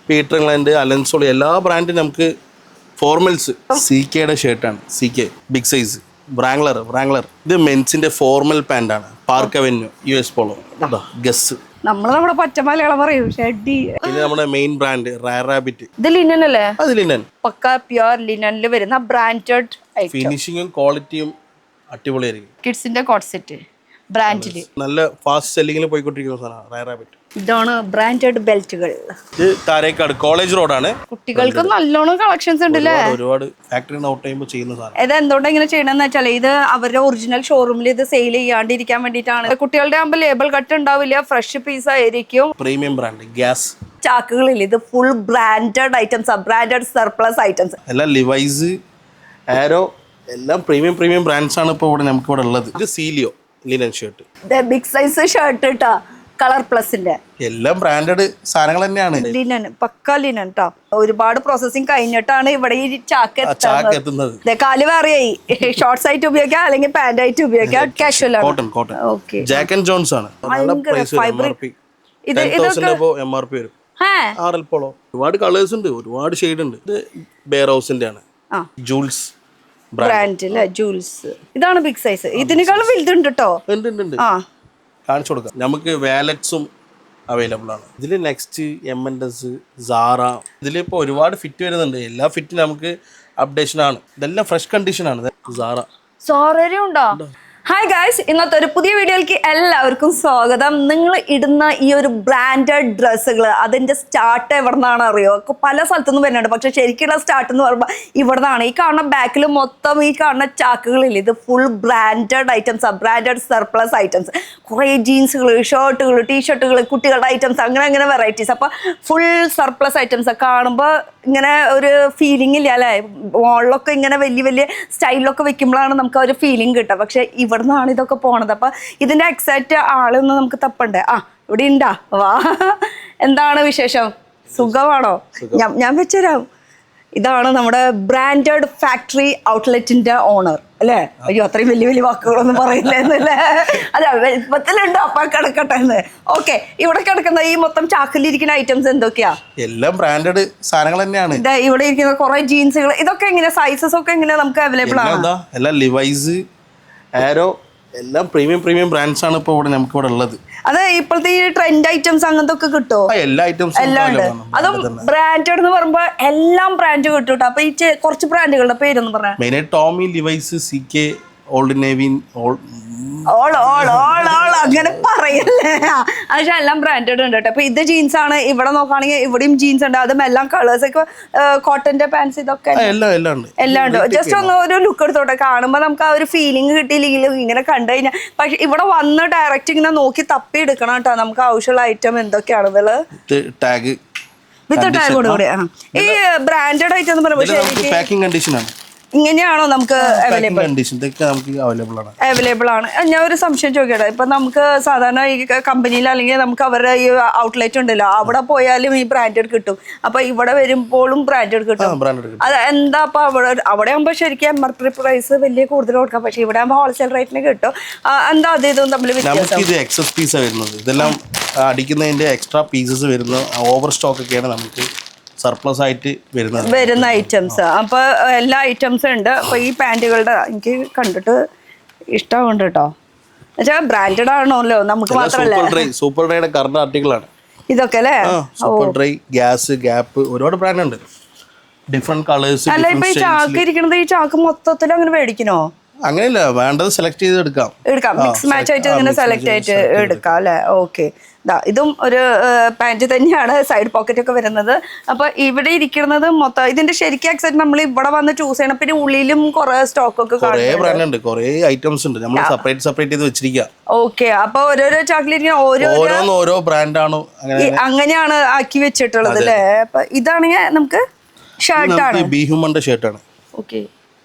Peter England, Allen Solly എല്ലാ ബ്രാൻഡും നമുക്ക് ഫോർമൽസ്. CKയുടെ ഷർട്ടാണ്. CK big size. ബ്രാംഗ്ലർ ഇത് മെൻസിന്റെ ഫോർമൽ പാന്റ് ആണ്. Park Avenue US Polo. Guess നമ്മുടെ പച്ചമലയാളം പറയും ഷെഡി. ഇത് നമ്മുടെ മെയിൻ ബ്രാൻഡ് റാബിറ്റ്. ഇത് ലിനൻ അല്ലേ? അത് ലിനൻ, പക്ക പ്യുർ ലിനനിൽ വരുന്ന ബ്രാൻഡഡ് ഫിനിഷിങ്ങും ക്വാളിറ്റിയും അടിപൊളിയായിരിക്കും. കിഡ്സിന്റെ കോട്ട് സെറ്റ് ബ്രാൻഡില് നല്ല ഫാസ്റ്റ് സെല്ലിങ്ങിൽ പോയിക്കൊണ്ടിരിക്കുന്ന സാധനമാണ് റാബിറ്റ്. ഇതാണ് ബ്രാൻഡഡ് ബെൽറ്റുകൾ. ഇത് താരേക്കാട് കോളേജ് റോഡാണ്. കുട്ടികൾക്ക് നല്ലോണം കളക്ഷൻസ് ഉണ്ട് അല്ലേ? ഒരുപാട് ഫാക്ടറി ഔട്ട് ചെയ്യുമ്പോൾ ചെയ്യുന്ന സാധനം. ഇത് എന്തുകൊണ്ടാണ് ഇങ്ങനെ ചെയ്യണമെന്ന് വെച്ചാൽ ഇത് അവരുടെ ഒറിജിനൽ ഷോറൂമിൽ ഇത് സെയിൽ ചെയ്യാണ്ടിരിക്കാൻ വേണ്ടിയിട്ടാണ്. കുട്ടികളുടെ ആകുമ്പോൾ ലേബൽ കട്ട് ഉണ്ടാവില്ല, ഫ്രഷ് പീസ് ആയിരിക്കും. പ്രീമിയം ബ്രാൻഡ് ഗ്യാസ് ചാക്കുകളിൽ ഇത് full branded items, branded surplus items എല്ലാം. ലിവൈസ്, ആരോ എല്ലാം പ്രീമിയം ബ്രാൻഡ്സ് ആണ് ഇപ്പോൾ ഇവിടെ നമുക്ക് ഇവിടെ ഉള്ളത്. ഇത് Celio linen shirt, big size shirt കേട്ടോ, കളർ പ്ലസിന്റെ എല്ലാം ബ്രാൻഡഡ് സാധനങ്ങൾ തന്നെയാണ്. ലിനൻ, പക്ക ലിനൻ കേട്ടോ. ഒരുപാട് പ്രോസസ്സിങ് കഴിഞ്ഞിട്ടാണ് ഇവിടെ ഈ ചാക്ക് എത്തുന്നത്. കാല് വേറെയായി, ഷോർട്സ് ആയിട്ട് ഉപയോഗിക്കാം അല്ലെങ്കിൽ പാന്റ് ആയിട്ട് ഉപയോഗിക്കാം. കാഷ്വൽ ആണ്. കോട്ടൺ ജാക്ക് ആൻഡ് ജോൺസ് ആണ്. MRP വരും. RL polo. ഒരുപാട് കളേഴ്സ് ഉണ്ട്, ഒരുപാട് ഷെയ്ഡ് ഉണ്ട്. ഇത് ബെയർ ഹൗസിന്റെ ആണ്. ജൂൾസ് ബ്രാൻഡ് അല്ലേ, ജൂൾസ്. ഇതാണ് ബിഗ് സൈസ്. ഇതിനേക്കാളും വലുതുണ്ട് കേട്ടോ. കാണിച്ചു കൊടുക്കാം. നമുക്ക് വാലറ്റ്സും അവൈലബിൾ ആണ്. ഇതിൽ നെക്സ്റ്റ് M&S, സാറ, ഇതിലിപ്പോൾ ഒരുപാട് ഫിറ്റ് വരുന്നുണ്ട്. എല്ലാ ഫിറ്റും നമുക്ക് അപ്ഡേഷൻ ആണ്. ഇതെല്ലാം ഫ്രഷ് കണ്ടീഷൻ ആണ്. സാറയും ഉണ്ടോ? ഹായ് ഗായ്സ്, ഇന്നത്തെ ഒരു പുതിയ വീഡിയോയിലേക്ക് എല്ലാവർക്കും സ്വാഗതം. നിങ്ങൾ ഇടുന്ന ഈ ഒരു ബ്രാൻഡഡ് ഡ്രസ്സുകൾ അതിൻ്റെ സ്റ്റാർട്ട് എവിടെ നിന്നാണ് അറിയോ? പല സ്ഥലത്തുനിന്ന് വരുന്നുണ്ട്, പക്ഷെ ശരിക്കുള്ള സ്റ്റാർട്ട് എന്ന് പറയുമ്പോൾ ഇവിടെ നിന്നാണ്. ഈ കാണുന്ന ബാക്കിൽ മൊത്തം ഈ കാണുന്ന ചാക്കുകളിൽ ഇത് full branded items, branded surplus items. കുറേ ജീൻസുകൾ, ഷർട്ടുകൾ, ടീഷർട്ടുകൾ, കുട്ടികളുടെ ഐറ്റംസ്, അങ്ങനെ വെറൈറ്റീസ്. അപ്പോൾ ഫുൾ സർപ്ലസ് ഐറ്റംസ് കാണുമ്പോൾ ഇങ്ങനെ ഒരു ഫീലിംഗ് ഇല്ല അല്ലേ? മോളിലൊക്കെ ഇങ്ങനെ വലിയ സ്റ്റൈലിലൊക്കെ വെക്കുമ്പോഴാണ് നമുക്ക് ഒരു ഫീലിംഗ് കിട്ടുക. പക്ഷെ ഇവിടെ നിന്നാണ് ഇതൊക്കെ പോണത്. അപ്പൊ ഇതിന്റെ എക്സാക്റ്റ് ആളൊന്നും നമുക്ക് തപ്പണ്ടേ? ഇവിടെ ഉണ്ടാ വാ. എന്താണ് വിശേഷം? സുഖമാണോ? ഞാൻ വെച്ചുതരാം. ഇതാണ് നമ്മുടെ ബ്രാൻഡഡ് ഫാക്ടറി ഔട്ട്ലെറ്റിന്റെ ഓണർ അല്ലേ? അയ്യോ, അത്രയും വലിയ വാക്കുകളൊന്നും പറയില്ലെന്നല്ലേ? അതെ, ഇപ്പത്തിലുണ്ടോ? അപ്പൊ കിടക്കട്ടെ എന്ന്. ഓക്കെ, ഇവിടെ കിടക്കുന്ന ഈ മൊത്തം ചാക്കിലിരിക്കുന്ന ഐറ്റംസ് എന്തൊക്കെയാ? എല്ലാം ബ്രാൻഡഡ് സാധനങ്ങൾ തന്നെയാണ്. ഇവിടെ ഇരിക്കുന്ന കുറെ ജീൻസുകൾ, ഇതൊക്കെ എങ്ങനെ സൈസസ് ഒക്കെ എങ്ങനെ നമുക്ക് അവൈലബിൾ ആണ്? എല്ലാം ലിവൈസ്, ആരോ എല്ലാം പ്രീമിയം ബ്രാൻഡ്സ് ആണ് ഇപ്പോൾ ഇവിടെ നമുക്ക് ഇവിടെ ഉള്ളത്. അത് ഇപ്പോഴത്തെ ഈ ട്രെൻഡ് ഐറ്റംസ് അങ്ങനത്തെ ഒക്കെ കിട്ടുമോ? എല്ലാ ഐറ്റംസും എല്ലാം ഉണ്ട്. അതും ബ്രാൻഡഡ് എന്ന് പറയുമ്പോൾ എല്ലാം ബ്രാൻഡ് കിട്ടും കേട്ടോ. അപ്പൊ ഈ കുറച്ച് ബ്രാൻഡുകളുടെ പേരൊന്നും പറയാം. മെയിനായിട്ട് Tommy, Levi's, CK, Old Navy, അങ്ങനെ പറയല്ലേ. പക്ഷെ എല്ലാം ബ്രാൻഡഡ് ഉണ്ട് കേട്ടോ. അപ്പൊ ഇത് ജീൻസ് ആണ്. ഇവിടെ നോക്കുകയാണെങ്കിൽ ഇവിടെയും ജീൻസ് ഉണ്ട്. അതും എല്ലാം കളേഴ്സ് ഒക്കെ, കോട്ടന്റെ പാൻസ്, ഇതൊക്കെ എല്ലാം ഉണ്ട്. ജസ്റ്റ് ഒന്ന് ഒരു ലുക്ക് എടുത്തോട്ടെ. കാണുമ്പോൾ നമുക്ക് ആ ഒരു ഫീലിംഗ് കിട്ടിയില്ലെങ്കിലും ഇങ്ങനെ കണ്ടു കഴിഞ്ഞാൽ. പക്ഷെ ഇവിടെ വന്ന് ഡയറക്റ്റ് ഇങ്ങനെ നോക്കി തപ്പി എടുക്കണം കേട്ടോ. നമുക്ക് ആവശ്യമുള്ള ഐറ്റം എന്തൊക്കെയാണെന്നുള്ളത് വിത്ത് ടാഗോട് കൂടെ. ഈ ബ്രാൻഡഡ് ഐറ്റം എന്ന് പറയുമ്പോൾ ഇങ്ങനെയാണോ നമുക്ക് അവൈലബിൾ ആണ്? ഞാൻ ഒരു സംശയം ചോദിക്കട്ടെ. ഇപ്പൊ നമുക്ക് സാധാരണ ഈ കമ്പനിയിൽ അല്ലെങ്കിൽ നമുക്ക് അവരുടെ ഈ ഔട്ട്ലെറ്റ് ഉണ്ടല്ലോ, അവിടെ പോയാലും ഈ ബ്രാൻഡഡ് കിട്ടും. അപ്പൊ ഇവിടെ വരുമ്പോഴും ബ്രാൻഡഡ് കിട്ടും. അത് എന്താ? അപ്പൊ അവിടെ ആകുമ്പോ ശരിക്കും MRP പ്രൈസ് വലിയ കൂടുതൽ കൊടുക്കാം. പക്ഷെ ഇവിടെ ആകുമ്പോൾ ഹോൾസെയിൽ റേറ്റിന് കിട്ടും. എന്താ അത് ഇതും തമ്മിൽ വ്യത്യാസം? ഇതെല്ലാം അടിക്കുന്നതിന്റെ എക്സ്ട്രാ പീസസ് വരുന്ന ഓവർ സ്റ്റോക്ക് ഒക്കെയാണ് നമുക്ക് സർപ്ലസ് ആയിട്ട് വരുന്ന ഐറ്റംസ്. അപ്പൊ എല്ലാ ഐറ്റംസും ഉണ്ട്. അപ്പൊ ഈ പാന്റുകളുടെ എനിക്ക് കണ്ടിട്ട് ഇഷ്ടമുണ്ട് കേട്ടോ. എന്നുവെച്ചാൽ ബ്രാൻഡഡ് ആണല്ലോ, നമുക്ക് മാത്രമല്ല. സൂപ്പർ ഡ്രൈയുടെ കറണ്ട് ആർട്ടിക്കിൾ ആണ് ഇതൊക്കെ അല്ലേ? സൂപ്പർ ഡ്രൈ, ഗ്യാസ്, ഗ്യാപ്പ്, ഒരുപാട് ബ്രാൻഡ് ഉണ്ട്. Different colours. അല്ല, ഇപ്പൊ ഈ ചാക്ക് ഇരിക്കണത്, ഈ ചാക്ക് മൊത്തത്തിൽ അങ്ങനെ മേടിക്കണോ? അങ്ങനെയല്ല, വേണ്ടത് സെലക്ട് ചെയ്ത് എടുക്കാം. മിക്സ് മാച്ച് ആയിട്ട് ഇങ്ങനെ സെലക്ട് ആയിട്ട് എടുക്കാം അല്ലെ? ഓക്കെ. ഇതും ഒരു പാന്റ് തന്നെയാണ്, സൈഡ് പോക്കറ്റ് ഒക്കെ വരുന്നത്. അപ്പൊ ഇവിടെ ഇരിക്കുന്നത് മൊത്തം ഇതിന്റെ ശരിക്കും എക്സാക്ട് നമ്മൾ ഇവിടെ വന്ന് ചൂസ് ചെയ്യണം. പിന്നെ ഉള്ളിലും കുറെ സ്റ്റോക്ക് ഒക്കെ ഓക്കെ. അപ്പൊ ഓരോരോ ചാക്കിലിരിക്കുന്ന ഓരോ ബ്രാൻഡാണോ അങ്ങനെയാണ് ആക്കി വെച്ചിട്ടുള്ളത് അല്ലേ? അപ്പൊ ഇതാണെങ്കിൽ നമുക്ക് ഷർട്ടാണ്, ബീഹുമന്റെ ഷർട്ടാണ്. ഓക്കെ.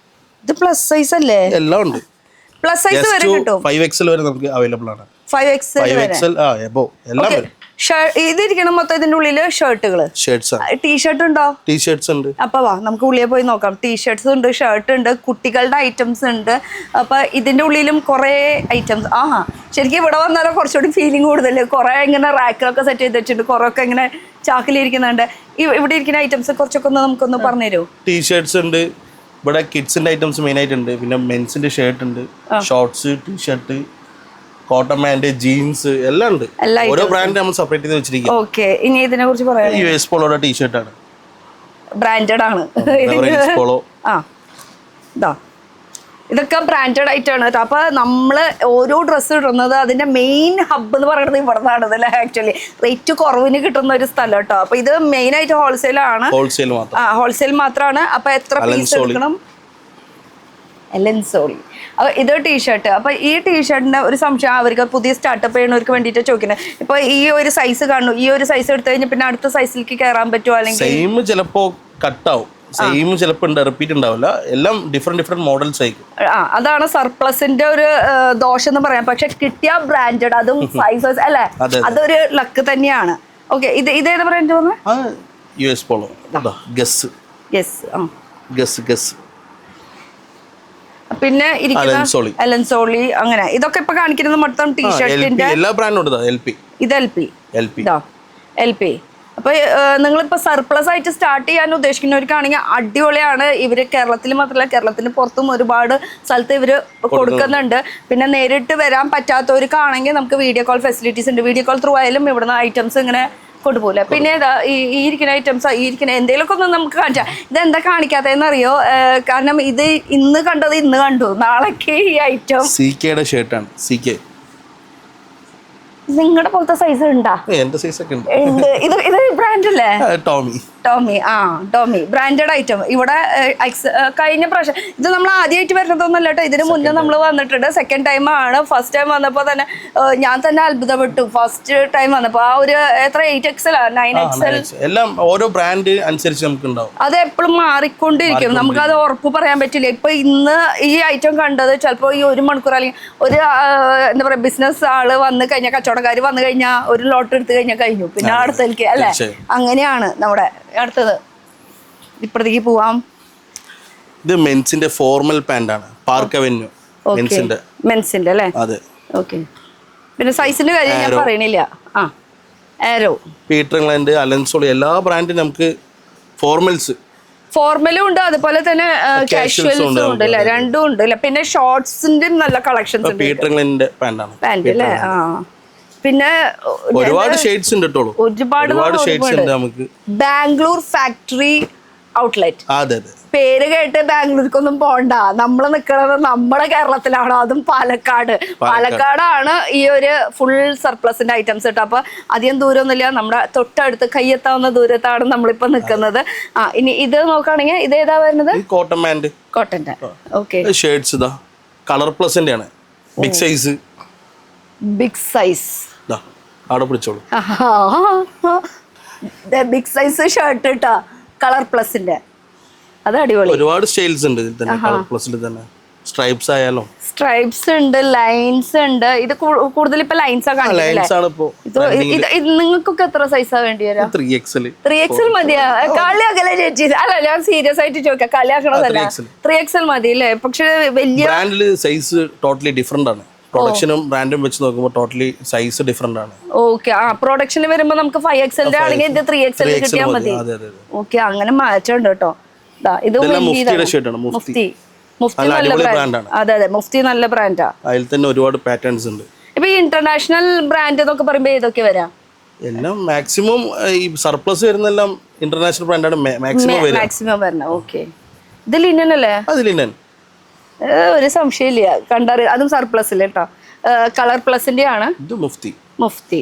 ഇത് പ്ലസ് സൈസ് അല്ലേ? എല്ലാം ഉണ്ട്. പ്ലസ് സൈസ് വരെ കിട്ടും. 5XL വരെ നമുക്ക് അവൈലബിൾ ആണ്. 5XL എല്ലാം വരും. ഇതിരിക്കണം മൊത്തം ഇതിന്റെ ഉള്ളില് ഷർട്ടുകള് ഷർട്ട്സ് ടീഷർട്ട് ഉണ്ടോ? ടീഷർട്ട്സ് ഉണ്ട്. അപ്പൊ വാ നമുക്ക് ഉള്ളിൽ പോയി നോക്കാം. ടീഷർട്ട്സ് ഉണ്ട്, ഷർട്ട് ഉണ്ട്, കുട്ടികളുടെ ഐറ്റംസ് ഉണ്ട്. അപ്പൊ ഇതിന്റെ ഉള്ളിലും കുറെ ഐറ്റംസ്. ശരിക്കും ഇവിടെ വന്നാലും കുറച്ചുകൂടി ഫീലിംഗ് കൂടുതൽ. കുറെ ഇങ്ങനെ റാക്കിലൊക്കെ സെറ്റ് ചെയ്ത് വെച്ചിട്ടുണ്ട്, കുറെ ഒക്കെ ഇങ്ങനെ ചാക്കിലിരിക്കുന്നുണ്ട്. ഇവിടെ ഇരിക്കുന്ന ഐറ്റംസ് കുറച്ചൊക്കെ ഒന്ന് നമുക്കൊന്ന് പറഞ്ഞു തരുമോ? ടീഷർട്ട്സ് ഉണ്ട്, ഇവിടെ കിഡ്സിന്റെ ഐറ്റംസ് മെയിൻ ആയിട്ടുണ്ട്. പിന്നെ മെൻസിന്റെ ഷർട്ട് ഉണ്ട്, shorts, T shirt, cotton pant, jeans എല്ലാം ഉണ്ട്. ഓരോ ബ്രാൻഡ് നമ്മൾ സെപ്പറേറ്റ് ചെയ്ത് വെച്ചിരിക്കും. ഓക്കെ, ഇനി ഇതിനെ കുറിച്ച് പറയാം. യുഎസ് പോളോയുടെ ടീഷർട്ട് ആണ്, ബ്രാൻഡഡ് ആണ്. പോളോ. ഇതൊക്കെ ബ്രാൻഡഡ് ആയിട്ടാണ് കേട്ടോ. അപ്പൊ നമ്മള് ഓരോ ഡ്രസ്സ് ഇടുന്നത് അതിന്റെ മെയിൻ ഹബ്ബ് എന്ന് പറയുന്നത് ഇവിടെ നിന്നാണ് അല്ലേ. ആക്ച്വലി റേറ്റ് കുറവിന് കിട്ടുന്ന ഒരു സ്ഥലം കേട്ടോ. അപ്പൊ ഇത് മെയിൻ ആയിട്ട് ഹോൾസെയിൽ ആണ്. ഹോൾസെയിൽ മാത്രമാണ്. അപ്പൊ എത്ര പീസ് എടുക്കണം? എലൻസോളി. ഇത് ടീഷർട്ട്. അപ്പൊ ഈ ടീഷർട്ടിന്റെ ഒരു സംശയം, അവർക്ക് പുതിയ സ്റ്റാർട്ടപ്പ് ചെയ്യുന്നവർക്ക് വേണ്ടിയിട്ട് ചോദിക്കുന്നത്. ഇപ്പൊ ഈ ഒരു സൈസ് കാണുന്നു, ഈ ഒരു സൈസ് എടുത്തു കഴിഞ്ഞാൽ പിന്നെ അടുത്ത സൈസിലേക്ക് കയറാൻ പറ്റുമോ? അല്ലെങ്കിൽ സെയിം ചിലപ്പോ കട്ടാവും, സെയിം ചിലപ്പോൾ റിപ്പീറ്റ് ഉണ്ടാവില്ല. എല്ലാം ഡിഫറെന്റ് മോഡൽസ് ആയിരിക്കും. അതാണ് സർപ്ലസിന്റെ ഒരു ദോഷം എന്ന് പറയാം. പക്ഷെ കിട്ടിയ ബ്രാൻഡഡ്, അതും സൈസസ് അല്ലേ, അതൊരു ലക്ക് തന്നെയാണ്. ഓക്കെ, ഇതേതാ ബ്രാൻഡ് തോന്നുന്നത്? US Polo. ഗസ്. പിന്നെ എലൻസോളി അങ്ങനെ. ഇതൊക്കെ ഇപ്പൊ കാണിക്കുന്നത് മൊത്തം ടീഷർട്ടിന്റെ എല്ലാ ബ്രാൻഡും ഉണ്ട്. ഇത് എൽ പി. അപ്പൊ നിങ്ങളിപ്പോ സർപ്ലസ് ആയിട്ട് സ്റ്റാർട്ട് ചെയ്യാൻ ഉദ്ദേശിക്കുന്നവർക്കാണെങ്കിൽ അടിപൊളിയാണ്. ഇവര് കേരളത്തിൽ മാത്രമല്ല, കേരളത്തിന് പുറത്തും ഒരുപാട് സ്ഥലത്ത് ഇവര് കൊടുക്കുന്നുണ്ട്. പിന്നെ നേരിട്ട് വരാൻ പറ്റാത്തവർക്കാണെങ്കിൽ നമുക്ക് വീഡിയോ കോൾ ഫെസിലിറ്റീസ് ഉണ്ട്. വീഡിയോ കോൾ ത്രൂ ആയാലും ഇവിടുന്ന് ഐറ്റംസ് ഇങ്ങനെ കൊണ്ടുപോകില്ല. പിന്നെ ഈ ഇരിക്കുന്ന ഐറ്റംസ്, ഈ ഇരിക്കുന്ന എന്തെങ്കിലുമൊക്കെ ഒന്ന് നമുക്ക് കാണിച്ചാൽ. ഇതെന്താ കാണിക്കാത്തതെന്ന് അറിയോ? കാരണം ഇത് ഇന്ന് കണ്ടത് ഇന്ന് കണ്ടു, നാളേക്ക് ഈ ഐറ്റം. സികെയുടെ ഷർട്ടാണ്. സികെ നിങ്ങളുടെ പോലത്തെ സൈസ് ഉണ്ടാ? എന്റെ സൈസ് ഒക്കെ ഉണ്ട്. ഇത് ബ്രാൻഡ് അല്ലേ? ടോമി. Tommy branded item. ഇവിടെ കഴിഞ്ഞ പ്രാവശ്യം ഇത് നമ്മൾ ആദ്യമായിട്ട് വരുന്നതൊന്നല്ല കേട്ടോ. ഇതിന് മുന്നേ നമ്മൾ വന്നിട്ടുണ്ട്. സെക്കൻഡ് ടൈം ആണ്. ഫസ്റ്റ് ടൈം വന്നപ്പോ തന്നെ ഞാൻ തന്നെ അത്ഭുതപ്പെട്ടു. ഫസ്റ്റ് ടൈം വന്നപ്പോ ആ ഒരു എത്ര 8XL 9XL എല്ലാം ഓരോ ബ്രാൻഡ് അനുസരിച്ച് നമുക്ക് ഉണ്ടാവും. അത് എപ്പോഴും മാറിക്കൊണ്ടിരിക്കും. നമുക്കത് ഉറപ്പ് പറയാൻ പറ്റില്ല. ഇപ്പൊ ഇന്ന് ഈ ഐറ്റം കണ്ടത് ചിലപ്പോ ഈ 1 മണിക്കൂർ അല്ലെങ്കിൽ ഒരു എന്താ പറയാ ബിസിനസ് ആള് വന്ന് കഴിഞ്ഞാൽ, കച്ചവടക്കാർ വന്നു കഴിഞ്ഞാൽ ഒരു ലോട്ട് എടുത്തു കഴിഞ്ഞാൽ കഴിഞ്ഞു. പിന്നെ അടുത്തേക്ക് അല്ലെ, അങ്ങനെയാണ് നമ്മുടെ അടുത്തത്. ഇപ്പഴത്തേക്ക് പോവാം. ഇത് മെൻസിന്റെ ഫോർമൽ പാന്റ് ആണ്. പാർക്ക് അവന്യൂ മെൻസിന്റെ അല്ലേ? അതെ. ഓക്കെ. പിന്നെ സൈസിന്റെ കാര്യം ഞാൻ പറയണില്ല. ആരോ, പീറ്റർ ഇംഗ്ലണ്ട്, അലൻസോളി എല്ലാ ബ്രാൻഡും നമുക്ക് ഫോർമലും ഉണ്ട്, അതുപോലെ തന്നെ കാഷ്വൽസും ഉണ്ട് അല്ലേ? രണ്ടും ഉണ്ട് അല്ലേ? പിന്നെ ഷോർട്സിന്റെ നല്ല കളക്ഷൻസ് ഉണ്ട്. പീറ്റർ ഇംഗ്ലണ്ടിന്റെ പാന്റ് അല്ലേ? പിന്നെ ഒരുപാട് ഷെയ്ഡ്സ് ഉണ്ട് കേട്ടോ. ഒരുപാട് ഷെയ്ഡ്സ് ഉണ്ട് നമുക്ക്. Bangalore factory outlet. അതെ. പേര് കേട്ട് ബാംഗ്ലൂർക്കൊന്നും പോണ്ട. നമ്മൾ നിൽക്കുന്നത് നമ്മുടെ കേരളത്തിലാണ്, അതും പാലക്കാടാണ് ഈ ഒരു ഫുൾ സർപ്ലസിന്റെ ഐറ്റംസ് കേട്ടോ. അപ്പൊ അധികം ദൂരമൊന്നുമില്ല, നമ്മുടെ തൊട്ടടുത്ത് കയ്യെത്താവുന്ന ദൂരത്താണ് നമ്മളിപ്പോ നിൽക്കുന്നത്. ഇനി ഇത് നോക്കുകയാണെങ്കിൽ ഇത് ഏതാ വരുന്നത്? കോട്ടന്റെ. ഓക്കെ. ഷേഡ്സ് ഇതാ കളർ പ്ലസിന്റെ ആണ്. ബിഗ് സൈസ് അവിടെ പിടിച്ചോളൂ. ബിഗ് സൈസ് ഷർട്ട് കേട്ടോ, കളർ പ്ലസിന്റെ. അത് അടിപൊളി. ഒരുപാട് സ്റ്റൈൽസ് ഉണ്ട് ഇതിൽ തന്നെ. കളർ പ്ലസിൽ തന്നെ സ്ട്രൈപ്സ് ആയാലും സ്ട്രൈപ്സ് ഉണ്ട്, ലൈൻസ് ഉണ്ട്. ഇത് കൂടുതൽ ഇപ്പൊ ലൈൻസ് നിങ്ങൾക്കൊക്കെ എത്ര സൈസാ വേണ്ടി വരാം? 3XL മതിയാ? കളിയാക്കല ചേച്ചി. അല്ല, ഞാൻ സീരിയസ് ആയിട്ട് ചോദിക്കാം, കളിയാക്കണതല്ല. 3XL മതി അല്ലേ? പക്ഷെ വലിയ ബ്രാൻഡില് സൈസ് ടോട്ടലി ഡിഫറെന്റ് ആണ്. പ്രൊഡക്ഷനും ബ്രാൻഡും വെച്ച് നോക്കുമ്പോൾ ടോട്ടലി സൈസ് ഡിഫറെന്റ് ആണ്. ഓക്കെ. പ്രൊഡക്ഷനിൽ വരുമ്പോൾ നമുക്ക് 5XL ആണെങ്കിൽ ഇത് 3XL കിട്ടിയാൽ മതി. ഓക്കെ, അങ്ങനെ മാറ്റമുണ്ട് കേട്ടോ. ഇത് മുഫ്തി നല്ല ബ്രാൻഡാ. അതിൽ തന്നെ ഒരുപാട് പാറ്റേൺസ് ഉണ്ട്. ഇപ്പൊ ഇന്റർനാഷണൽ ബ്രാൻഡ് എന്നൊക്കെ പറയുമ്പോ ഏതൊക്കെ വരാം? എല്ലാം മാക്സിമം ഈ സർപ്ലസ് വരുന്നെല്ലാം ഇന്റർനാഷണൽ ബ്രാൻഡാണ് മാക്സിമം വരുന്നത്. ഓക്കെ. ഇത് ലിനൻ അല്ലേ? അത് ലിനൻ. ഒരു സംശയമില്ല, കണ്ടറി. അതും സർപ്ലസ് കേട്ടോ. കളർ പ്ലസിന്റെ ആണ്. ഇത് മുഫ്തി.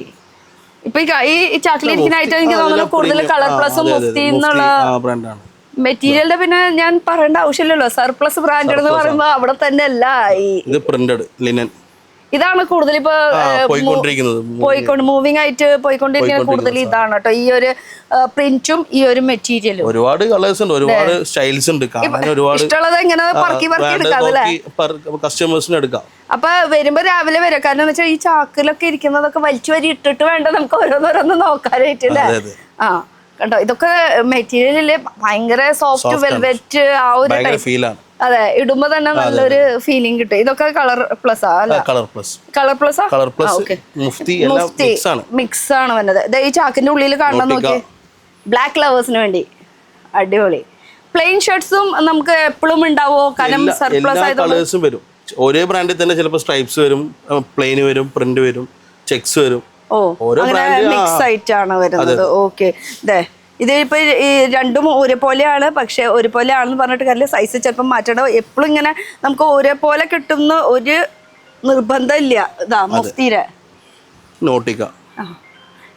ഇപ്പൊ ഈ ചാക്കിലിരിക്കുന്ന ഐറ്റം എനിക്ക് തോന്നുന്നു കൂടുതൽ കളർ പ്ലസും മുഫ്തി എന്നുള്ള ബ്രാൻഡാണ്. മെറ്റീരിയലിന്റെ പിന്നെ ഞാൻ പറയേണ്ട ആവശ്യമില്ലല്ലോ. സർപ്ലസ് ബ്രാൻഡ് എന്ന് പറയുമ്പോ അവിടെ തന്നെ അല്ല. ഇത് പ്രിന്റഡ് ലിനൻ. ഇതാണ് കൂടുതൽ ഇപ്പൊ പോയിക്കൊണ്ടിരിക്കുന്നത് മൂവിങ് ആയിട്ട് പോയിക്കൊണ്ടിരിക്കുന്നത് കൂടുതൽ ഇതാണ് കേട്ടോ, ഈ ഒരു പ്രിന്റും ഈ ഒരു മെറ്റീരിയലും. ഒരുപാട് കളേഴ്സ് ഉണ്ട്, ഒരുപാട് സ്റ്റൈൽസ് ഉണ്ട്, കാണാൻ ഒരുപാട് ഇഷ്ടമുള്ളത് ഇങ്ങനെ പറക്കി എടുക്കാം അല്ലേ, കസ്റ്റമേഴ്സിന് എടുക്കാം. അപ്പൊ വരുമ്പോ രാവിലെ വരും, കാരണം എന്ന് വെച്ചാൽ ഈ ചാക്കിലൊക്കെ ഇരിക്കുന്നതൊക്കെ വലിച്ചു വരി ഇട്ടിട്ട് വേണ്ട നമുക്ക് ഓരോന്നോരോന്ന് നോക്കാനായിട്ടല്ലേ. ആ കണ്ടോ, ഇതൊക്കെ മെറ്റീരിയലില് ഭയങ്കര സോഫ്റ്റ് വെൽവെറ്റ് ആ ഒരു ഫീലാണ്. അതെ, ഇടുമ്പോ തന്നെ നല്ലൊരു ഫീലിംഗ് കിട്ടും. ഇതൊക്കെ കളർ പ്ലസ് മിക്സ് ആണ് വന്നത്. ഈ ചാക്കിന്റെ ഉള്ളിൽ കാണാൻ നോക്കി, ബ്ലാക്ക് ലവേഴ്സിന് വേണ്ടി അടിപൊളി. പ്ലെയിൻ ഷർട്ട്സും നമുക്ക് എപ്പോഴും ഉണ്ടാവോ, കാരണം സർപ്ലസ് ആയതുകൊണ്ട് വരും. ഒരേ ബ്രാൻഡിൽ തന്നെ ചിലപ്പോൾ സ്ട്രൈപ്സ് വരും, പ്ലെയിൻ വരും, പ്രിന്റ് വരും, ചെക്സ് വരും. മിക്സ് ആയിട്ടാണ് വരുന്നത്. ഓക്കെ, ഇതിപ്പോ ഈ രണ്ടും ഒരേപോലെയാണ്, പക്ഷെ ഒരേപോലെയാണെന്ന് പറഞ്ഞിട്ട് കാര്യമില്ല, സൈസ് ചിലപ്പോൾ മാറ്റണം. എപ്പോഴും ഇങ്ങനെ നമുക്ക് ഒരേപോലെ കിട്ടുന്ന ഒരു നിർബന്ധം ഇല്ല. ഇതാ മുഫ്തിയുടെ നോട്ടിക്ക,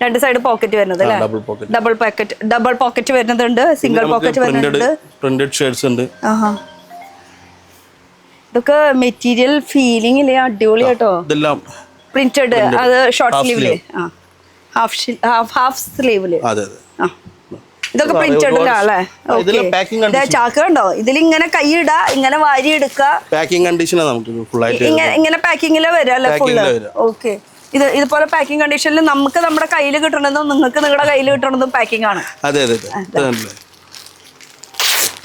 രണ്ട് സൈഡ് പോക്കറ്റ് വരുന്നത് അല്ലേ, ഡബിൾ പോക്കറ്റ് വരുന്നുണ്ട്, സിംഗിൾ പോക്കറ്റ് വരുന്നുണ്ട്, പ്രിന്റഡ് ഷർട്ട്സ് ഉണ്ട്. ഇതൊക്കെ മെറ്റീരിയൽ ഫീലിംഗ് ഇല്ലേ, അടിപൊളി കേട്ടോ. ഇതെല്ലാം പ്രിന്റഡ്, അത് ഷോർട്ട് സ്ലീവില്, ഹാഫ് സ്ലീവില്. ഇതൊക്കെ പ്രിന്റഡ് അല്ലേ. ചാക്ക് കണ്ടോ, ഇതിലിങ്ങനെ കൈ ഇടാ, ഇങ്ങനെ വാരി എടുക്കുക. പാക്കിംഗ് കണ്ടീഷൻ ഇങ്ങനെ പാക്കിങ്ങില് വരും അല്ലെ ഫുള്ള്. ഓക്കെ, ഇതുപോലെ പാക്കിംഗ് കണ്ടീഷനിൽ നമുക്ക് നമ്മുടെ കയ്യിൽ കിട്ടണതും നിങ്ങൾക്ക് നിങ്ങളുടെ കയ്യിൽ കിട്ടണതും പാക്കിംഗ് ആണ്.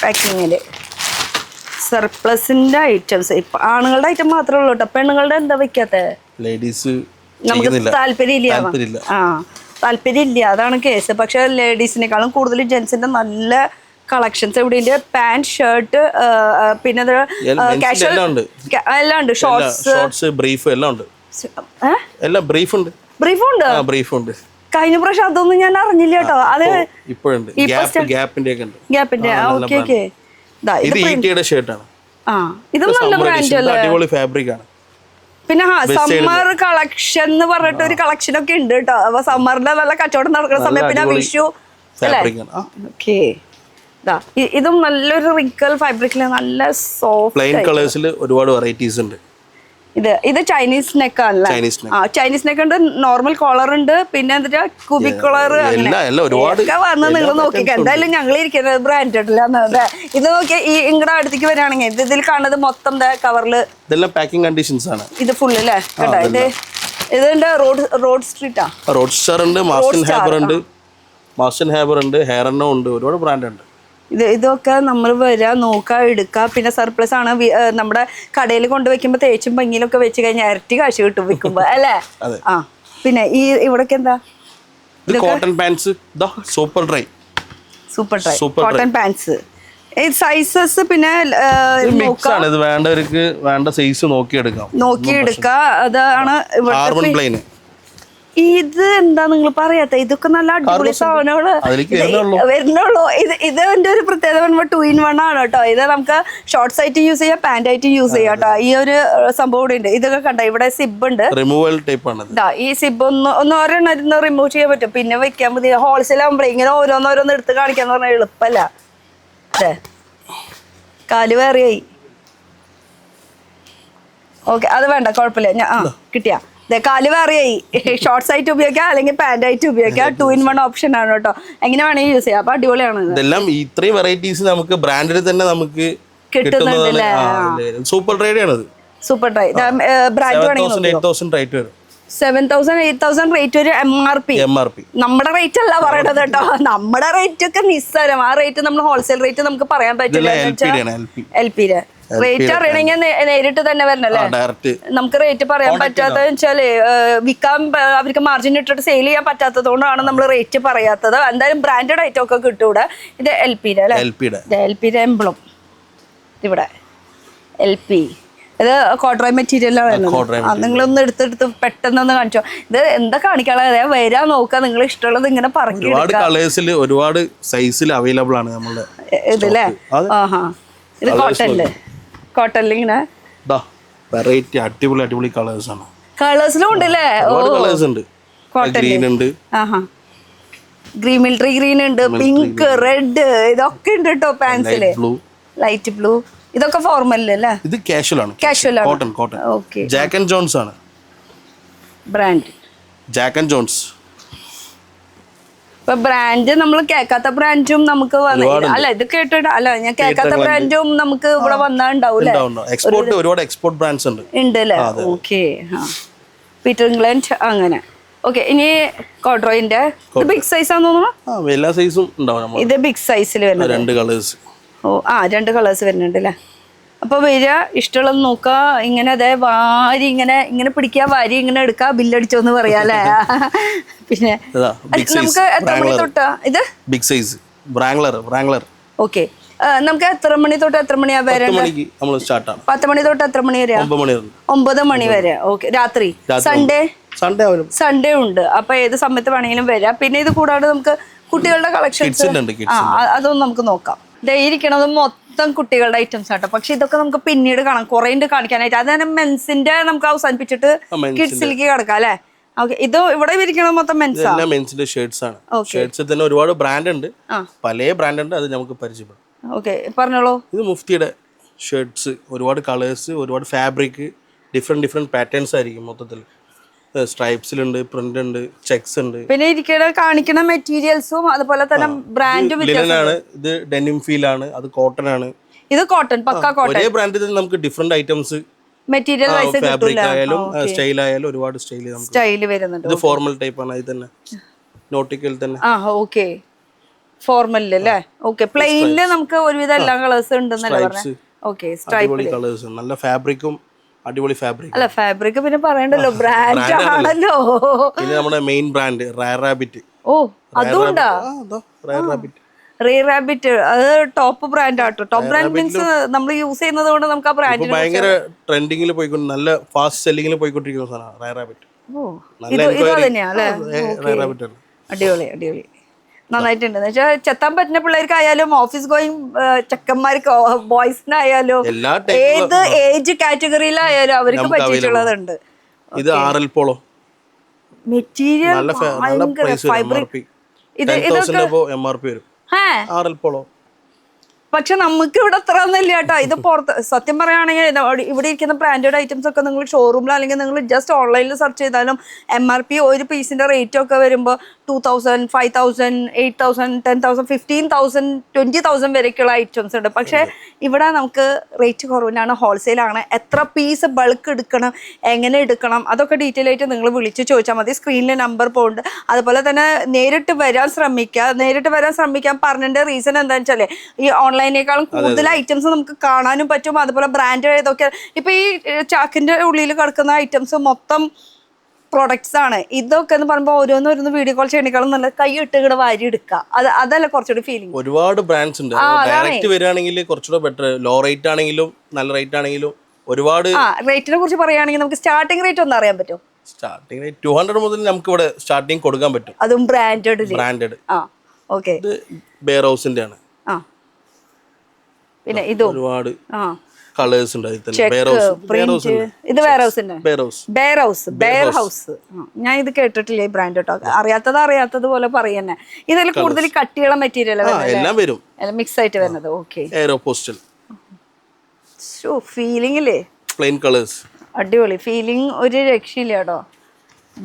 പാക്കിങ്ങില് സർപ്ലസിന്റെ ഐറ്റംസ്, ഇപ്പൊ ആണുങ്ങളുടെ ഐറ്റം മാത്രമേ ഉള്ളൂ കേട്ടോ, പെണ്ണുങ്ങളുടെ എന്താ വെക്കാത്ത, ലേഡീസ് നമുക്ക് താല്പര്യമില്ല. താല്പര്യമില്ല, അതാണ് കേസ്. പക്ഷെ ലേഡീസിനേക്കാളും കൂടുതൽ ജെന്റ്സിന്റെ നല്ല കളക്ഷൻസ് ഇവിടെയുണ്ട്. പാന്റ്, ഷർട്ട്, പിന്നെ കാഷ്വൽ എല്ലാം ഉണ്ട്, ഷോർട്സ്, ബ്രീഫ് എല്ലാം ഉണ്ട്. ബ്രീഫുണ്ട്. കഴിഞ്ഞ പ്രാവശ്യം അതൊന്നും ഞാൻ അറിഞ്ഞില്ല കേട്ടോ. അത് ഇപ്പോഴുണ്ട്, ഗ്യാപ്പിന്റെ ഓക്കെ ഓക്കെ. ഇത് ഈറ്റിയുടെ ഷർട്ടാണ്. ഇതും നല്ല ബ്രാൻഡ് അല്ലേ, അടിപൊളി ഫാബ്രിക് ആണ്. പിന്നെ സമ്മർ കളക്ഷൻ എന്ന് പറഞ്ഞിട്ട് ഒരു കളക്ഷൻ ഒക്കെ ഉണ്ട് കേട്ടോ. അപ്പൊ സമ്മറിന്റെ നല്ല കച്ചവടം നടക്കുന്ന സമയം, പിന്നെ വിഷു അല്ലേ. ഓക്കെ, ഇതും നല്ലൊരു റിങ്കൽ ഫാബ്രിക്കില് നല്ല സോഫ്റ്റ് പ്ലെയിൻ കളേഴ്സിൽ ഒരുപാട് വെറൈറ്റീസ് ഉണ്ട്. ഇത് ചൈനീസ് നെക്ക് ആണല്ലേ. ചൈനീസ് നെക്ക് ഉണ്ട്, നോർമൽ കോളർ ഉണ്ട്, പിന്നെ എന്താ കുബിക് കോളർ, ഒക്കെ വന്ന് നിങ്ങൾ നോക്കിക്കാം. എന്തായാലും ഞങ്ങൾ ഇരിക്കുന്നത് ബ്രാൻഡഡിലാണ്. ഇത് നോക്കിയാ ഈ ഇങ്ങടെ അടുത്തേക്ക് വരികയാണെങ്കിൽ ഇതിൽ കാണുന്നത് മൊത്തം കവറില് പാക്കിംഗ് കണ്ടീഷൻസ് ആണ്. ഇത് ഫുള്ള് അല്ലേ കേട്ടോ. ഇതിന്റെ റോഡ് സ്ട്രീറ്റാ, റോഡ് സ്റ്റാർ ഉണ്ട്, മാസ്റ്റൻ ഹാബർ ഉണ്ട്, ഹെയർ എണ്ണ ഉണ്ട്, ഒരുപാട് ബ്രാൻഡ് ഉണ്ട്. ഇതൊക്കെ നമ്മൾ വരിക, നോക്കുക, എടുക്കുക. പിന്നെ സർപ്ലസ് ആണ്. നമ്മുടെ കടയിൽ കൊണ്ടുവയ്ക്കുമ്പോ തേച്ചും ഭംഗിയിലൊക്കെ വെച്ച് കഴിഞ്ഞാൽ ഇരട്ടി കാശ് കിട്ടും വിൽക്കുമ്പോ അല്ലേ. പിന്നെ ഈ ഇവിടൊക്കെ എന്താ, cotton pants, super dry cotton pants, sizes പിന്നെ വേണ്ടവർക്ക് വേണ്ട സൈസ് നോക്കിയെടുക്കാം. അതാണ് ഇത് എന്താ നിങ്ങൾ പറയാത്ത, ഇതൊക്കെ നല്ല അടിപൊളി സാധനങ്ങള് വരുന്നുള്ളൂ. ഇത് എന്റെ ഒരു പ്രത്യേകത 2 in 1 ആണ് കേട്ടോ. ഇത് നമുക്ക് ഷോർട്ട്സ് ആയിട്ട് യൂസ് ചെയ്യാം, പാന്റ് ആയിട്ട് യൂസ് ചെയ്യാം കേട്ടോ. ഈ ഒരു സംഭവം ഇവിടെ ഉണ്ട്. ഇതൊക്കെ കണ്ട, ഇവിടെ സിബ് ഉണ്ട്, റിമൂവൽ ടൈപ്പ് ആണ്. ഈ സിബ് ഒരെണ്ണം റിമൂവ് ചെയ്യാൻ പറ്റും, പിന്നെ വെക്കാൻ മതി. ഹോൾസെയിൽ ആകുമ്പോഴേ ഇങ്ങനെ ഓരോന്നോരോന്ന് എടുത്ത് കാണിക്കാന്ന് പറഞ്ഞാൽ എളുപ്പമല്ല. അതെ, കാല് വേറെയായി. ഓക്കെ, അത് വേണ്ട, കുഴപ്പമില്ല. കിട്ടിയ കാല് വേറെയായി. ഷോർട്ട്സ് ആയിട്ട് ഉപയോഗിക്കാം, അല്ലെങ്കിൽ പാന്റ് ആയിട്ട് ഉപയോഗിക്കാം. 2 in 1 ഓപ്ഷൻ ആണ് കേട്ടോ. എങ്ങനെ വേണമെങ്കിൽ യൂസ് ചെയ്യാം. അപ്പൊ അടിപൊളിയാണ്. ഇതെല്ലാം ഇത്രയും വെറൈറ്റീസ് നമുക്ക് ബ്രാൻഡിൽ തന്നെ നമുക്ക് കിട്ടുന്നുണ്ടല്ലേ. സൂപ്പർ ഡ്രൈ ആണ്. സൂപ്പർ ഡ്രൈ ബ്രാൻഡ് വേണമെങ്കിൽ 8,000 റേറ്റ് വരും. 7,000 8,000 റേറ്റ് ഒരു MRP. നമ്മുടെ റേറ്റ് അല്ല പറയണത് കേട്ടോ. നമ്മുടെ റേറ്റ് ഒക്കെ നിസ്സാരം. ആ റേറ്റ് നമ്മൾ ഹോൾസെയിൽ റേറ്റ് നമുക്ക് പറയാൻ പറ്റില്ല. LP റേറ്റ് അറിയണമെങ്കിൽ നേരിട്ട് തന്നെ വരണല്ലേ. നമുക്ക് റേറ്റ് പറയാൻ പറ്റാത്തത് വെച്ചാല് വിൽക്കാൻ അവർക്ക് മാർജിൻ ഇട്ടിട്ട് സെയിൽ ചെയ്യാൻ പറ്റാത്തത് കൊണ്ടാണ് നമ്മൾ റേറ്റ് പറയാത്തത്. എന്തായാലും ബ്രാൻഡഡ് ഐറ്റം ഒക്കെ കിട്ടൂടെ. ഇത് LPയുടെ അല്ലേ, LPയുടെ എംബ്ലം ഇവിടെ LP. ഇത് കോട്ടറോയ് മെറ്റീരിയലാണ്. നിങ്ങളൊന്ന് എടുത്തെടുത്ത് പെട്ടെന്നൊന്ന് കാണിച്ചോ. ഇത് എന്താ കാണിക്കാനുള്ളത്, വരാൻ നോക്കുക, നിങ്ങൾ ഇഷ്ടമുള്ളത് ഇങ്ങനെ പറക്കി. ഒരുപാട് സൈസിൽ അവൈലബിൾ ആണ് നമ്മുടെ ഇതില്ലേ. ഇത് കോട്ടണില് ഇങ്ങനെ വെറൈറ്റി അടിപൊളി കളേഴ്സ് ആണ്. കളേഴ്സിലും ഉണ്ടല്ലേ. ഗ്രീൻ ഉണ്ട്, ഗ്രീൻ മിലിറ്ററി ഗ്രീൻ ഉണ്ട്, പിങ്ക്, റെഡ്, ഇതൊക്കെ ഉണ്ട് കേട്ടോ. പാൻസില് ലൈറ്റ് ബ്ലൂ. ഇതൊക്കെ ഫോർമൽ അല്ലേ. ഇത് കാഷ്വൽ ആണ്. കാഷ്വൽ ആണ്. കോട്ടൺ. ജാക്ക് ആൻഡ് ജോൺസ് ആണ്. Brand Jack and John's. ഇപ്പൊ ബ്രാൻഡ് നമ്മൾ കേൾക്കാത്ത ബ്രാൻഡും നമുക്ക് അല്ല ഇത് കേട്ടിട്ട് അല്ല ഞാൻ കേൾക്കാത്ത ബ്രാൻഡും നമുക്ക് ഇവിടെ വന്നാൽ ഉണ്ടാവൂലേ? എക്സ്പോർട്ട് ഒരുപാട് എക്സ്പോർട്ട് ബ്രാൻഡ്സ് ഉണ്ട്. ഉണ്ടല്ലേ? ഓക്കെ. പീറ്റർ ഇംഗ്ലണ്ട് അങ്ങനെ. ഓക്കെ. ഇനി കോഡ്രോയിന്റെ ബിഗ് സൈസ് ആണെന്ന് തോന്നുന്നു. എല്ലാ സൈസും ഉണ്ടാവും. ഇത് ബിഗ് സൈസിൽ വരുന്നത് 2 കളേഴ്സ്. ഓ 2 കളേഴ്സ് വരുന്നുണ്ട് അല്ലേ? അപ്പോൾ വരിക, ഇഷ്ടമുള്ളത് നോക്കുക, ഇങ്ങനെ അതേ വാരി ഇങ്ങനെ പിടിക്കുക, വാരി ഇങ്ങനെ എടുക്കുക, ബില്ലടിച്ചോന്ന് പറയാല്ലേ. പിന്നെ നമുക്ക് എത്ര മണി തൊട്ടാ ഇത്? Big size Wrangler. ഓക്കെ. നമുക്ക് എത്ര മണി തൊട്ട് എത്ര മണിയാ വരെ? 10 മണിക്ക് നമ്മൾ സ്റ്റാർട്ട് ആണ്. 10 മണി തൊട്ട് എത്ര മണി വരെ? 9 മണി വരെ. ഓക്കെ. രാത്രി സൺഡേ ഉണ്ട്. അപ്പൊ ഏത് സമയത്ത് വേണമെങ്കിലും വരാം. പിന്നെ ഇത് കൂടാതെ നമുക്ക് കുട്ടികളുടെ കളക്ഷൻസ് അതൊന്നും നമുക്ക് നോക്കാം. ഇരിക്കണത് മൊത്തം കുട്ടികളുടെ ഐറ്റംസ് ആട്ടോ. പക്ഷെ ഇതൊക്കെ നമുക്ക് പിന്നീട് കാണാം, കുറെ ഉണ്ട് കാണിക്കാനായിട്ട്. അത് മെൻസിന്റെ നമുക്ക് അവസാനിപ്പിച്ചിട്ട് കിഡ്സിലേക്ക് കിടക്കാം അല്ലെ? ഓക്കെ. ഇത് ഇവിടെ ഇരിക്കണത് മൊത്തം മെൻസിന്റെ ഷർട്ട്സ് ആണ്. ഷർട്ട്സിൽ തന്നെ ഒരുപാട് ബ്രാൻഡ് ഉണ്ട്, പല ബ്രാൻഡ് ഉണ്ട്, അത് നമുക്ക് പരിചയപ്പെടാം. ഓക്കെ, പറഞ്ഞോളൂ. ഇത് മുഫ്തിയുടെ ഷർട്ട്സ്, ഒരുപാട് കളേഴ്സ്, ഒരുപാട് ഫാബ്രിക്, ഡിഫറെന്റ് പാറ്റേൺസ് ആയിരിക്കും. മൊത്തത്തിൽ സ്ട്രൈപ്സിലുണ്ട്, പ്രിന്റ് ഉണ്ട്, ചെക്സ് ഉണ്ട്. പിന്നെ കാണിക്കുന്ന മെറ്റീരിയൽസും അതുപോലെ തന്നെ ബ്രാൻഡും ലിനനാണ്. ഇത് ഡെനിം ഫീൽ ആണ്, അത് കോട്ടൺ ആണ്. ഇത് കോട്ടൺ, പക്ക കോട്ടൺ. ഒരേ ബ്രാൻഡിൽ നമുക്ക് different items material vice fabric ആയാലും സ്റ്റൈൽ ആയാലും ഒരുപാട് സ്റ്റൈൽ വരുന്നുണ്ട്. ഇത് ഫോർമൽ ടൈപ്പ് ആണ്. ഇത് തന്നെ നോട്ടിക്കൽ തന്നെ. ഓക്കെ. ഫോർമലില് അല്ലേ? ഓക്കെ. പ്ലെയിനില് നമുക്ക് ഒരുവിധം എല്ലാ കളേഴ്സ് ഉണ്ടെന്നല്ലേ പറഞ്ഞത്? ഓക്കെ. സ്ട്രൈപ്പ് കളേഴ്സ്, നല്ല ഫാബ്രിക്കും, അടിപൊളി ഫാബ്രിക്. അല്ല ഫാബ്രിക് പിന്നെ പറയണ്ടല്ലോ, ബ്രാൻഡ് ആണല്ലോ. ഇത് നമ്മുടെ മെയിൻ ബ്രാൻഡ് റയർ റാബിറ്റ്. ഓ അതുകൊണ്ടാ റയർ റാബിറ്റ്. റയർ റാബിറ്റ് അത് ടോപ്പ് ബ്രാൻഡ് ആട്ടോ. ടോപ്പ് ബ്രാൻഡ് മീൻസ് നമ്മൾ യൂസ് ചെയ്യുന്നത് കൊണ്ട് നമുക്ക് ആ ബ്രാൻഡ് ഭയങ്കര ട്രെൻഡിങ്ങിൽ പോയിക്കൊണ്ട് നല്ല ഫാസ്റ്റ് സെല്ലിങ്ങിൽ പോയിക്കൊണ്ടിരിക്കുന്ന സാധനമാണ് റയർ റാബിറ്റ്. ഇത് തന്നെയാ അല്ലേ? അടിപൊളി അടിപൊളി, നന്നായിട്ടുണ്ട്. എന്ന് വെച്ചാൽ ചെത്താൻ പറ്റുന്ന പിള്ളേർക്കായാലും ഓഫീസ് ഗോയിങ് ചെക്കന്മാർക്ക് ബോയ്സിനായാലും ഏത് ഏജ് കാറ്റഗറിയിലായാലും അവർക്ക് പറ്റിയിട്ടുള്ളതുണ്ട്. ഇത് RL പോളോ മെറ്റീരിയൽ ഫൈബ്രിക്. ഇത് MRP വരും. RL polo. പക്ഷെ നമുക്ക് ഇവിടെ അത്ര ഒന്നുമില്ല കേട്ടോ. ഇത് പുറത്ത് സത്യം പറയുകയാണെങ്കിൽ ഇവിടെ ഇരിക്കുന്ന ബ്രാൻഡഡ് ഐറ്റംസ് ഒക്കെ നിങ്ങൾ ഷോറൂമിൽ അല്ലെങ്കിൽ നിങ്ങൾ ജസ്റ്റ് ഓൺലൈനിൽ സെർച്ച് ചെയ്താലും MRP ഒരു പീസിന്റെ റേറ്റ് ഒക്കെ വരുമ്പോൾ 2000, 5000, 8000, 10,000, 15,000, 20,000 വരെയൊക്കെയുള്ള ഐറ്റംസ് ഉണ്ട്. പക്ഷെ ഇവിടെ നമുക്ക് റേറ്റ് കുറവിലാണ്, ഹോൾസെയിലാണ്. എത്ര പീസ് ബൾക്ക് എടുക്കണം, എങ്ങനെ എടുക്കണം, അതൊക്കെ ഡീറ്റെയിൽ ആയിട്ട് നിങ്ങൾ വിളിച്ച് ചോദിച്ചാൽ മതി. സ്ക്രീനിൽ നമ്പർ പോകുന്നുണ്ട്. അതുപോലെ തന്നെ നേരിട്ട് വരാൻ ശ്രമിക്കാൻ പറഞ്ഞതിന്റെ റീസൺ എന്താണെന്ന് വെച്ചാൽ ഈ ഓൺലൈനേക്കാളും കൂടുതൽ ഐറ്റംസ് നമുക്ക് കാണാനും പറ്റും. അതുപോലെ ബ്രാൻഡ് ഏതൊക്കെ ഇപ്പൊ ഈ ചാക്കിന്റെ ഉള്ളിൽ കിടക്കുന്ന ഐറ്റംസ് മൊത്തം പ്രൊഡക്ട്സ് ആണ്. ഇതൊക്കെ എന്ന് പറയുമ്പോൾ ഓരോന്ന് വീഡിയോ കോൾ ചെയ്യണേക്കാളും നല്ല കൈ ഇട്ട് ഇവിടെ വാരി എടുക്കുക. അതല്ല കുറച്ചുകൂടി ഫീലിംഗ്. ഒരുപാട് ബ്രാൻഡ്സ് ഉണ്ട്. ഡയറക്റ്റ് വരികയാണെങ്കിൽ കുറച്ചുകൂടെ ബെറ്റർ. ലോ റേറ്റ് ആണെങ്കിലും നല്ല റേറ്റ് ആണെങ്കിലും ഒരുപാട്. റേറ്റിനെ കുറിച്ച് പറയുകയാണെങ്കിൽ നമുക്ക് സ്റ്റാർട്ടിംഗ് റേറ്റ് ഒന്ന് അറിയാൻ പറ്റും. സ്റ്റാർട്ടിംഗ് റേറ്റ് 200 മുതൽ നമുക്ക് ഇവിടെ സ്റ്റാർട്ടിംഗ് കൊടുക്കാൻ പറ്റും. അതും ബ്രാൻഡഡ്. ഓക്കെ. ഇത് ബെയർ ഹൗസിന്റെ ആണ്. പിന്നെ ഇതും ഒരുപാട് കളേഴ്സ് ഉണ്ട്. ബെയർ ഹൗസ് ഞാൻ ഇത് കേട്ടിട്ടില്ല ഈ ബ്രാൻഡ് കേട്ടോ. അറിയാത്തത് പോലെ പറയുന്നേ. ഇതിൽ കൂടുതൽ കട്ടിയുള്ള മെറ്റീരിയൽ എല്ലാം വരും, മിക്സ് ആയിട്ട് വരുന്നത്. ഓക്കെ. എയറോപോസ്റ്റൽ ഫീലിംഗില്ലേ, പ്ലെയിൻ കളേഴ്സ്, അടിപൊളി ഫീലിംഗ്, ഒരു രക്ഷയില്ല കേട്ടോ.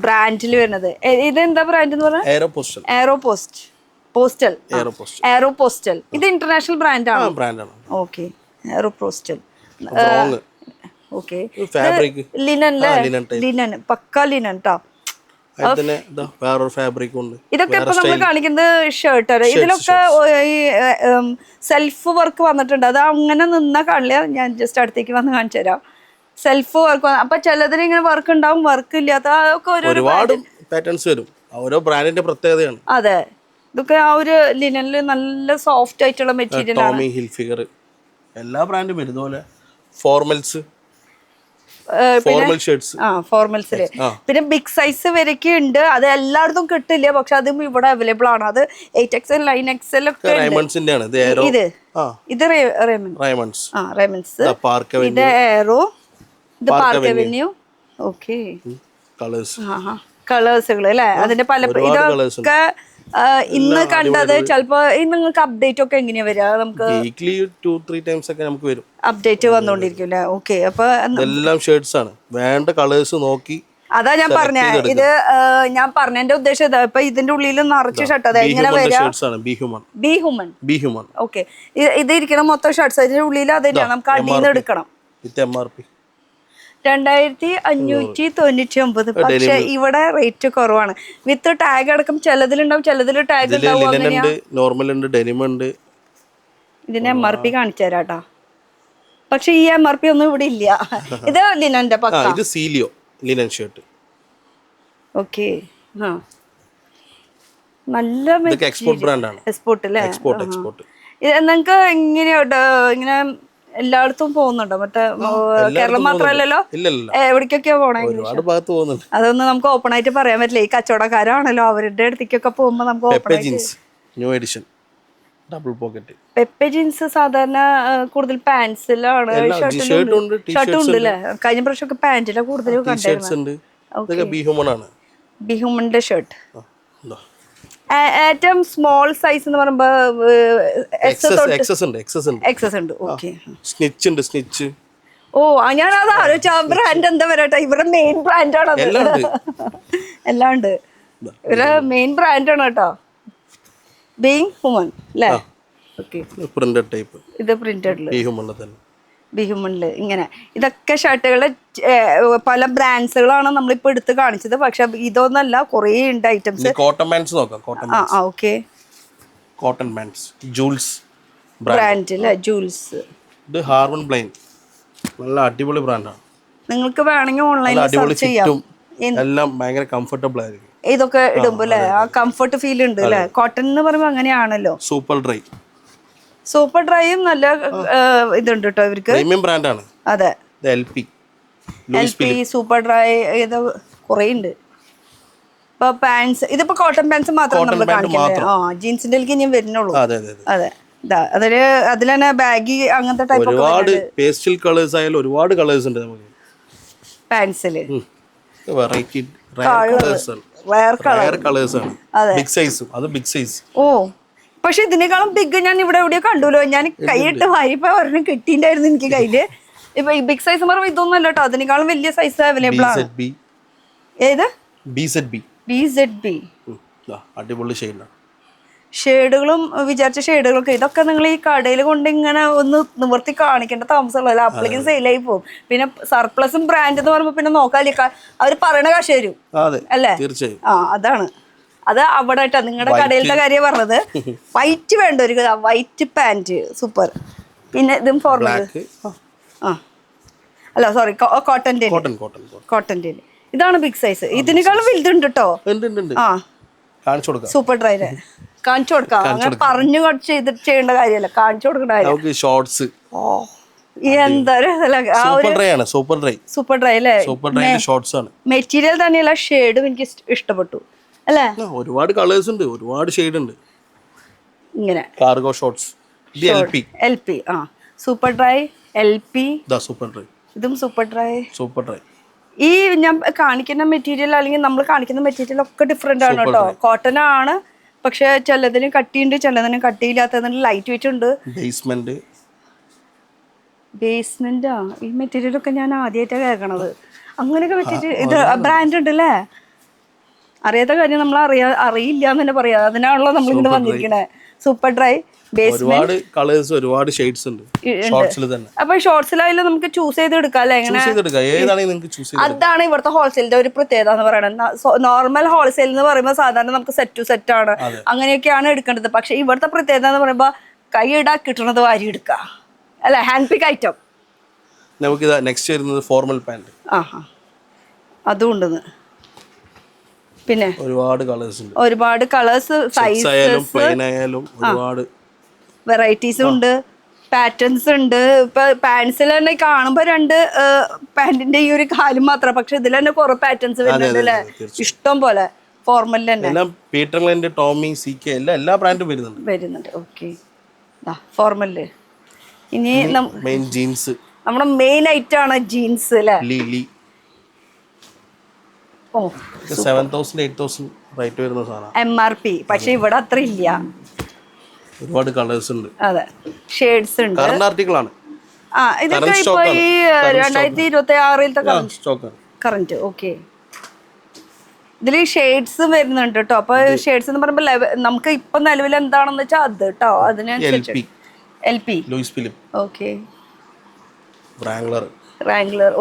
ബ്രാൻഡിൽ വരുന്നത് ഇതെന്താ ബ്രാൻഡ് എന്ന് പറഞ്ഞാൽ? എയറോപോസ്റ്റൽ. ഇത് ഇന്റർനാഷണൽ ബ്രാൻഡാണ്. ഓക്കെ. എയറോപോസ്റ്റൽ. ഓക്കെ. ലിനൻ പക്ക ലിനൻ ട്ടോ. ഇതൊക്കെ ഇപ്പൊ നമ്മൾ കാണിക്കുന്നത് ഷർട്ട്. ഇതിലൊക്കെ ഈ സെൽഫ് വർക്ക് വന്നിട്ടുണ്ട്. അത് അങ്ങനെ നിന്നാ കാണില്ല, ഞാൻ ജസ്റ്റ് അടുത്തേക്ക് വന്ന് കാണിച്ചു തരാം. Self work. അപ്പൊ ചിലതിന് ഇങ്ങനെ വർക്ക് ഉണ്ടാവും, വർക്ക് ഇല്ലാത്ത ഒരുപാട് പാറ്റേൺസ് വരും. ഓരോ ബ്രാൻഡിന്റെ പ്രത്യേകതയാണ്. അതെ. ഇതൊക്കെ ആ ഒരു ലിനനില് നല്ല സോഫ്റ്റ് ആയിട്ടുള്ള മെറ്റീരിയൽ ആണ്. ടോമി ഹിൽഫിഗർ എല്ലാ ബ്രാൻഡും വരും. ഇതുപോലെ ഫോർമൽസ്, ഫോർമൽ ഷർട്ട്സ്. ഫോർമൽസില് പിന്നെ ബിഗ് സൈസ് വരെയൊക്കെ ഉണ്ട്. അത് എല്ലായിടത്തും കിട്ടില്ല, പക്ഷെ അതും ഇവിടെ അവൈലബിൾ ആണ്. അത് 8XL, 9XL ഒക്കെ. റൈമണ്ട്സിന്റെ ആണ് ഇത്. ഇത് റൈമണ്ട്സ്. ഇത് എയറോ, ഇത് പാർക്ക് അവന്യൂ. ഓക്കെ. കളേഴ്സുകൾ അല്ലേ? അതിന്റെ പല ഇതൊക്കെ ഇന്ന് കണ്ടത്. ചിലപ്പോ നിങ്ങൾക്ക് അപ്ഡേറ്റ് ഒക്കെ എങ്ങനെയാ വരിക? നമുക്ക് വീക്ക്ലി 2-3 ടൈംസ് ഒക്കെ നമുക്ക് വരും അപ്ഡേറ്റ് വന്നോണ്ടിരിക്കും അല്ലേ? ഓക്കെ. അപ്പൊ എല്ലാം ഷർട്ട്സ് ആണ്. വേണ്ട കളേഴ്സ് നോക്കി അതാ ഞാൻ പറഞ്ഞ ഇത് ഞാൻ പറഞ്ഞതിന്റെ ഉദ്ദേശം ഇതാ. ഇപ്പൊ ഇതിന്റെ ഉള്ളിൽ നിറച്ച് ഷർട്ട് അതെ എങ്ങനെ വരാം ബി ഹ്യൂമൻ ഓക്കെ. ഇത് ഇരിക്കണ മൊത്തം ഷർട്ട്സ് അതിന്റെ ഉള്ളിൽ അതന്നെയാണ് നമുക്ക് അടിയിൽ എടുക്കണം. 2599. പക്ഷെ ഇവിടെ റേറ്റ് കുറവാണ്. വിത്ത് ടാഗ് അടക്കം ചിലതിലുണ്ടാവും, ചിലതിൽ ടാഗ് ഉണ്ടാവും. ഇതിന്റെ MRP കാണിച്ചു തരാട്ടാ. പക്ഷെ ഈ MRP ഒന്നും ഇവിടെ ഇല്ല. ഇത് ലിനന്റെ പക്ക ലിനൻ ഷർട്ട്. ഓക്കെ നല്ല എക്സ്പോർട്ട് ബ്രാൻഡാണ്. എക്സ്പോർട്ട് അല്ലേ? എക്സ്പോർട്ട്. നിങ്ങൾക്ക് ഇങ്ങനെ എല്ലായിടത്തും പോകുന്നുണ്ടോ? മറ്റേ കേരളം മാത്രമല്ലല്ലോ, എവിടേക്കൊക്കെയാ പോണേ? അതൊന്നും നമുക്ക് ഓപ്പൺ ആയിട്ട് പറയാൻ പറ്റില്ല. ഈ കച്ചവടക്കാരാണല്ലോ, അവരുടെ അടുത്തേക്കൊക്കെ പോകുമ്പോ നമുക്ക് പെപ്പെ ജീൻസ് സാധാരണ കൂടുതൽ പാൻസിലാണ്. ഷർട്ടും ഉണ്ട് അല്ലേ? കഴിഞ്ഞ പ്രാവശ്യമൊക്കെ പാന്റിലെ കൂടുതൽ കണ്ടിരുന്നു. ബിഹുമന്റെ ഷർട്ട് ഏറ്റവും സ്മോൾ സൈസ് എന്ന് പറയുമ്പോ എക്സസ് ഉണ്ട്. ഓക്കെ. ഓ ഞാൻ അത് ആലോചിച്ച ബ്രാൻഡ് എന്താ വരട്ടെ. ഇവരുടെ മെയിൻ ബ്രാൻഡാണ് അത്. എല്ലാം ഉണ്ട്. ഇവരുടെ മെയിൻ ബ്രാൻഡാണ് കേട്ടോ, ബീങ് ഹ്യൂമൻ അല്ലേ? ഓക്കെ. ഇത് പ്രിന്റഡില് ബിഹുമണില് ഇങ്ങനെ ഇതൊക്കെ ഷർട്ടുകളുടെ പല ബ്രാൻഡ്സുകളാണ് നമ്മളിപ്പോ എടുത്ത് കാണിച്ചത്. പക്ഷെ ഇതൊന്നല്ല, കുറേ ഉണ്ട് ഐറ്റംസ്. കോട്ടൺ പാന്റ്സ് നോക്കാം. Okay. Cotton pants Jules brand അല്ലേ? ജൂൾസ്. ഇത് ഹാർമൺ ബ്ലൈൻ, നല്ല അടിപൊളി ബ്രാൻഡാണ്. നിങ്ങൾക്ക് വേണമെങ്കിൽ ഓൺലൈനിൽ സെർച്ച് ചെയ്യാം. എല്ലാം ഭയങ്കര കംഫർട്ടബിൾ ആയിരിക്കും ഇതൊക്കെ ഇടുമ്പോ അല്ലേ? ആ കംഫർട്ട് ഫീൽ ഉണ്ട് അല്ലേ? കോട്ടൺ എന്ന് പറയുമ്പോ അങ്ങനെയാണല്ലോ. സൂപ്പർ ഡ്രൈയും നല്ല ഇതുണ്ട് കേട്ടോ ഇവർക്ക്. പ്രീമിയം ബ്രാൻഡാണ്. അതെ. LP സൂപ്പർ ഡ്രൈ ഇത് കുറേ ഉണ്ട്. ഇപ്പൊ പാൻസ് ഇതിപ്പോ കോട്ടൺ പാൻസ് മാത്രം നമ്മൾ കാണിക്കുന്നത്. ജീൻസിന്റെ ഇനി വരുന്നുള്ളൂ. അതെ. അതിൽ തന്നെ ബാഗി അങ്ങനത്തെ ടൈപ്പ് ഒരുപാട് പേസ്റ്റൽ കളേഴ്സ് ആയാലും ഒരുപാട് കളേഴ്സ് ഉണ്ട് നമുക്ക് പാൻസില്. വെറൈറ്റി കളേഴ്സ് ആണ്. Big size. അത് ബിഗ് സൈസ്. ഓ പക്ഷെ ഇതിനേക്കാളും ബിഗ് ഞാൻ ഇവിടെ എവിടെയോ കണ്ടുല്ലോ. ഞാൻ കൈയിട്ട് വാരിപ്പോ ഒരെണ്ണം കിട്ടിണ്ടായിരുന്നു എനിക്ക് കയ്യില്. ഇപ്പൊ ഈ ബിഗ് സൈസ് പറയുമ്പോ ഇതൊന്നും അല്ല കേട്ടോ, അതിനേക്കാളും വലിയ സൈസ് അവൈലബിൾ ആണ്. ഏത്? BZB. അടിപൊളി ഷെയ്ഡുകളും വിചാരിച്ച ഷെയ്ഡുകളൊക്കെ. ഇതൊക്കെ നിങ്ങൾ ഈ കടയിൽ കൊണ്ട് ഇങ്ങനെ ഒന്ന് നിവർത്തി കാണിക്കേണ്ട താമസമുള്ളൂ. അപ്പോഴേക്കും സെയിലായി പോകും. പിന്നെ സർപ്ലസും ബ്രാൻഡ് എന്ന് പറയുമ്പോ പിന്നെ നോക്കാല്ലേ, അവര് പറയണ കാശ് തരും അല്ലേ? അതാണ് അത് അവിടെ ആയിട്ടാ നിങ്ങളുടെ കടയിലത്തെ കാര്യം പറഞ്ഞത്. വൈറ്റ് വേണ്ട ഒരു വൈറ്റ് പാന്റ് സൂപ്പർ. പിന്നെ ഇതും ഫോർമൽ. അല്ല സോറി, കോട്ടന്റെ. ഇതാണ് ബിഗ് സൈസ്. ഇതിനേക്കാളും വലുതുണ്ട് കേട്ടോ. സൂപ്പർ ഡ്രൈയുടെ കാണിച്ചു കൊടുക്കാം. അങ്ങനെ പറഞ്ഞു ചെയ്യേണ്ട കാര്യമല്ല, കാണിച്ചു കൊടുക്കേണ്ട കാര്യം. സൂപ്പർ ഡ്രൈ അല്ലേ? മെറ്റീരിയൽ തന്നെയല്ല, ഷെയ്ഡും എനിക്ക് ഇഷ്ടപ്പെട്ടു അല്ലേ? ഒരുപാട് കളേഴ്സ് ഉണ്ട്, ഒരുപാട് ഷെയ്ഡ് ഉണ്ട്. ഇങ്ങനെ cargo shorts. LP super dry LP. ഇതും സൂപ്പർ ഡ്രൈ. ഈ ഞാൻ കാണിക്കുന്ന മെറ്റീരിയൽ അല്ലെങ്കിൽ നമ്മൾ കാണിക്കുന്ന മെറ്റീരിയൽ ഒക്കെ ഡിഫറെന്റ് ആണ് കേട്ടോ. കോട്ടൺ ആണ്, പക്ഷെ ചിലതിന് കട്ടിയുണ്ട്, ചിലതിന് കട്ടിയില്ലാത്തതിന് ലൈറ്റ് വെയിറ്റ് ഉണ്ട്. ബേസ്മെന്റ് ഈ മെറ്റീരിയലൊക്കെ ഞാൻ ആദ്യമായിട്ടാണ് കേൾക്കണത്. അങ്ങനെയൊക്കെ വെച്ചിട്ട് ഇത് ബ്രാൻഡ് ഉണ്ട് അല്ലേ? അറിയാത്ത കാര്യം നമ്മൾ അറിയില്ല എന്ന് തന്നെ പറയാം. അതിനാണല്ലോ നമ്മൾ ഇങ്ങനെ വന്നിരിക്കണേ. സൂപ്പർ ഡ്രൈ ഒരുപാട് കളേഴ്സ്, ഒരുപാട് ഷെയ്ഡ്സ് ഉണ്ട് ഷോർട്സിൽ തന്നെ. അപ്പൊ ഷോർട്സിലായാലും നമുക്ക് ചൂസ് ചെയ്ത് എടുക്കാം അല്ലേ? അതാണ് ഇവിടുത്തെ ഹോൾസെയിലിന്റെ ഒരു പ്രത്യേകത എന്ന് പറയുന്നത്. നോർമൽ ഹോൾസെയിൽ എന്ന് പറയുമ്പോൾ സാധാരണ നമുക്ക് സെറ്റ് ടു സെറ്റ് ആണ്, അങ്ങനെയൊക്കെയാണ് എടുക്കേണ്ടത്. പക്ഷെ ഇവിടുത്തെ പ്രത്യേകത എന്ന് പറയുമ്പോൾ കൈ ഇടാ കിട്ടണത് വാരി എടുക്കുക അല്ലെ? ഹാൻഡ് പിക്ക് ഐറ്റം. നമുക്ക് നെക്സ്റ്റ് വരുന്നത് ഫോർമൽ പാന്റ്. അതും ഉണ്ടെന്ന്. പിന്നെ ഒരുപാട് കളേഴ്സ്, സൈസസ്, വെറൈറ്റീസും ഉണ്ട്, പാറ്റേൺസ് ഉണ്ട്. ഇപ്പൊ പാൻസിൽ തന്നെ കാണുമ്പോ രണ്ട് പാന്റിന്റെ ഈ ഒരു കാലും മാത്രം, പക്ഷെ ഇതിൽ തന്നെ കുറെ പാറ്റേൺസ് വരുന്നുണ്ട് അല്ലേ? ഇഷ്ടം പോലെ. ഫോർമലിൽ തന്നെ ടോമി, CK എല്ലാ ബ്രാൻഡും വരുന്നുണ്ട്. ഓക്കെ. ഫോർമലില് ഇനി ജീൻസ് നമ്മുടെ മെയിൻ ഐറ്റം ആണ് ജീൻസ് അല്ലേ? 7,000-8,000 റേറ്റ് വരുന്ന സാധനം. MRP. പക്ഷെ ഇവിടെ അത്ര ഇല്ല. ഒരുപാട് കളേഴ്സ് ഉണ്ട്. അതെ, ഷെയ്ഡ്സ് ഉണ്ട്. കറന്റ് ആർട്ടിക്കിൾ ആണ്. ഇതൊക്കെ ഇപ്പൊ ഈ 2026 കറന്റ്. ഓക്കെ. ഇതിൽ ഷെയ്ഡ്സ് വരുന്നുണ്ട് കേട്ടോ. അപ്പൊ ഷെയ്ഡ്സ് എന്ന് പറയുമ്പോൾ നമുക്ക് ഇപ്പൊ നിലവിൽ എന്താണെന്ന് വെച്ചാൽ അത് കേട്ടോ അതിനനുസരിച്ച് LP Louis Philippe okay Wrangler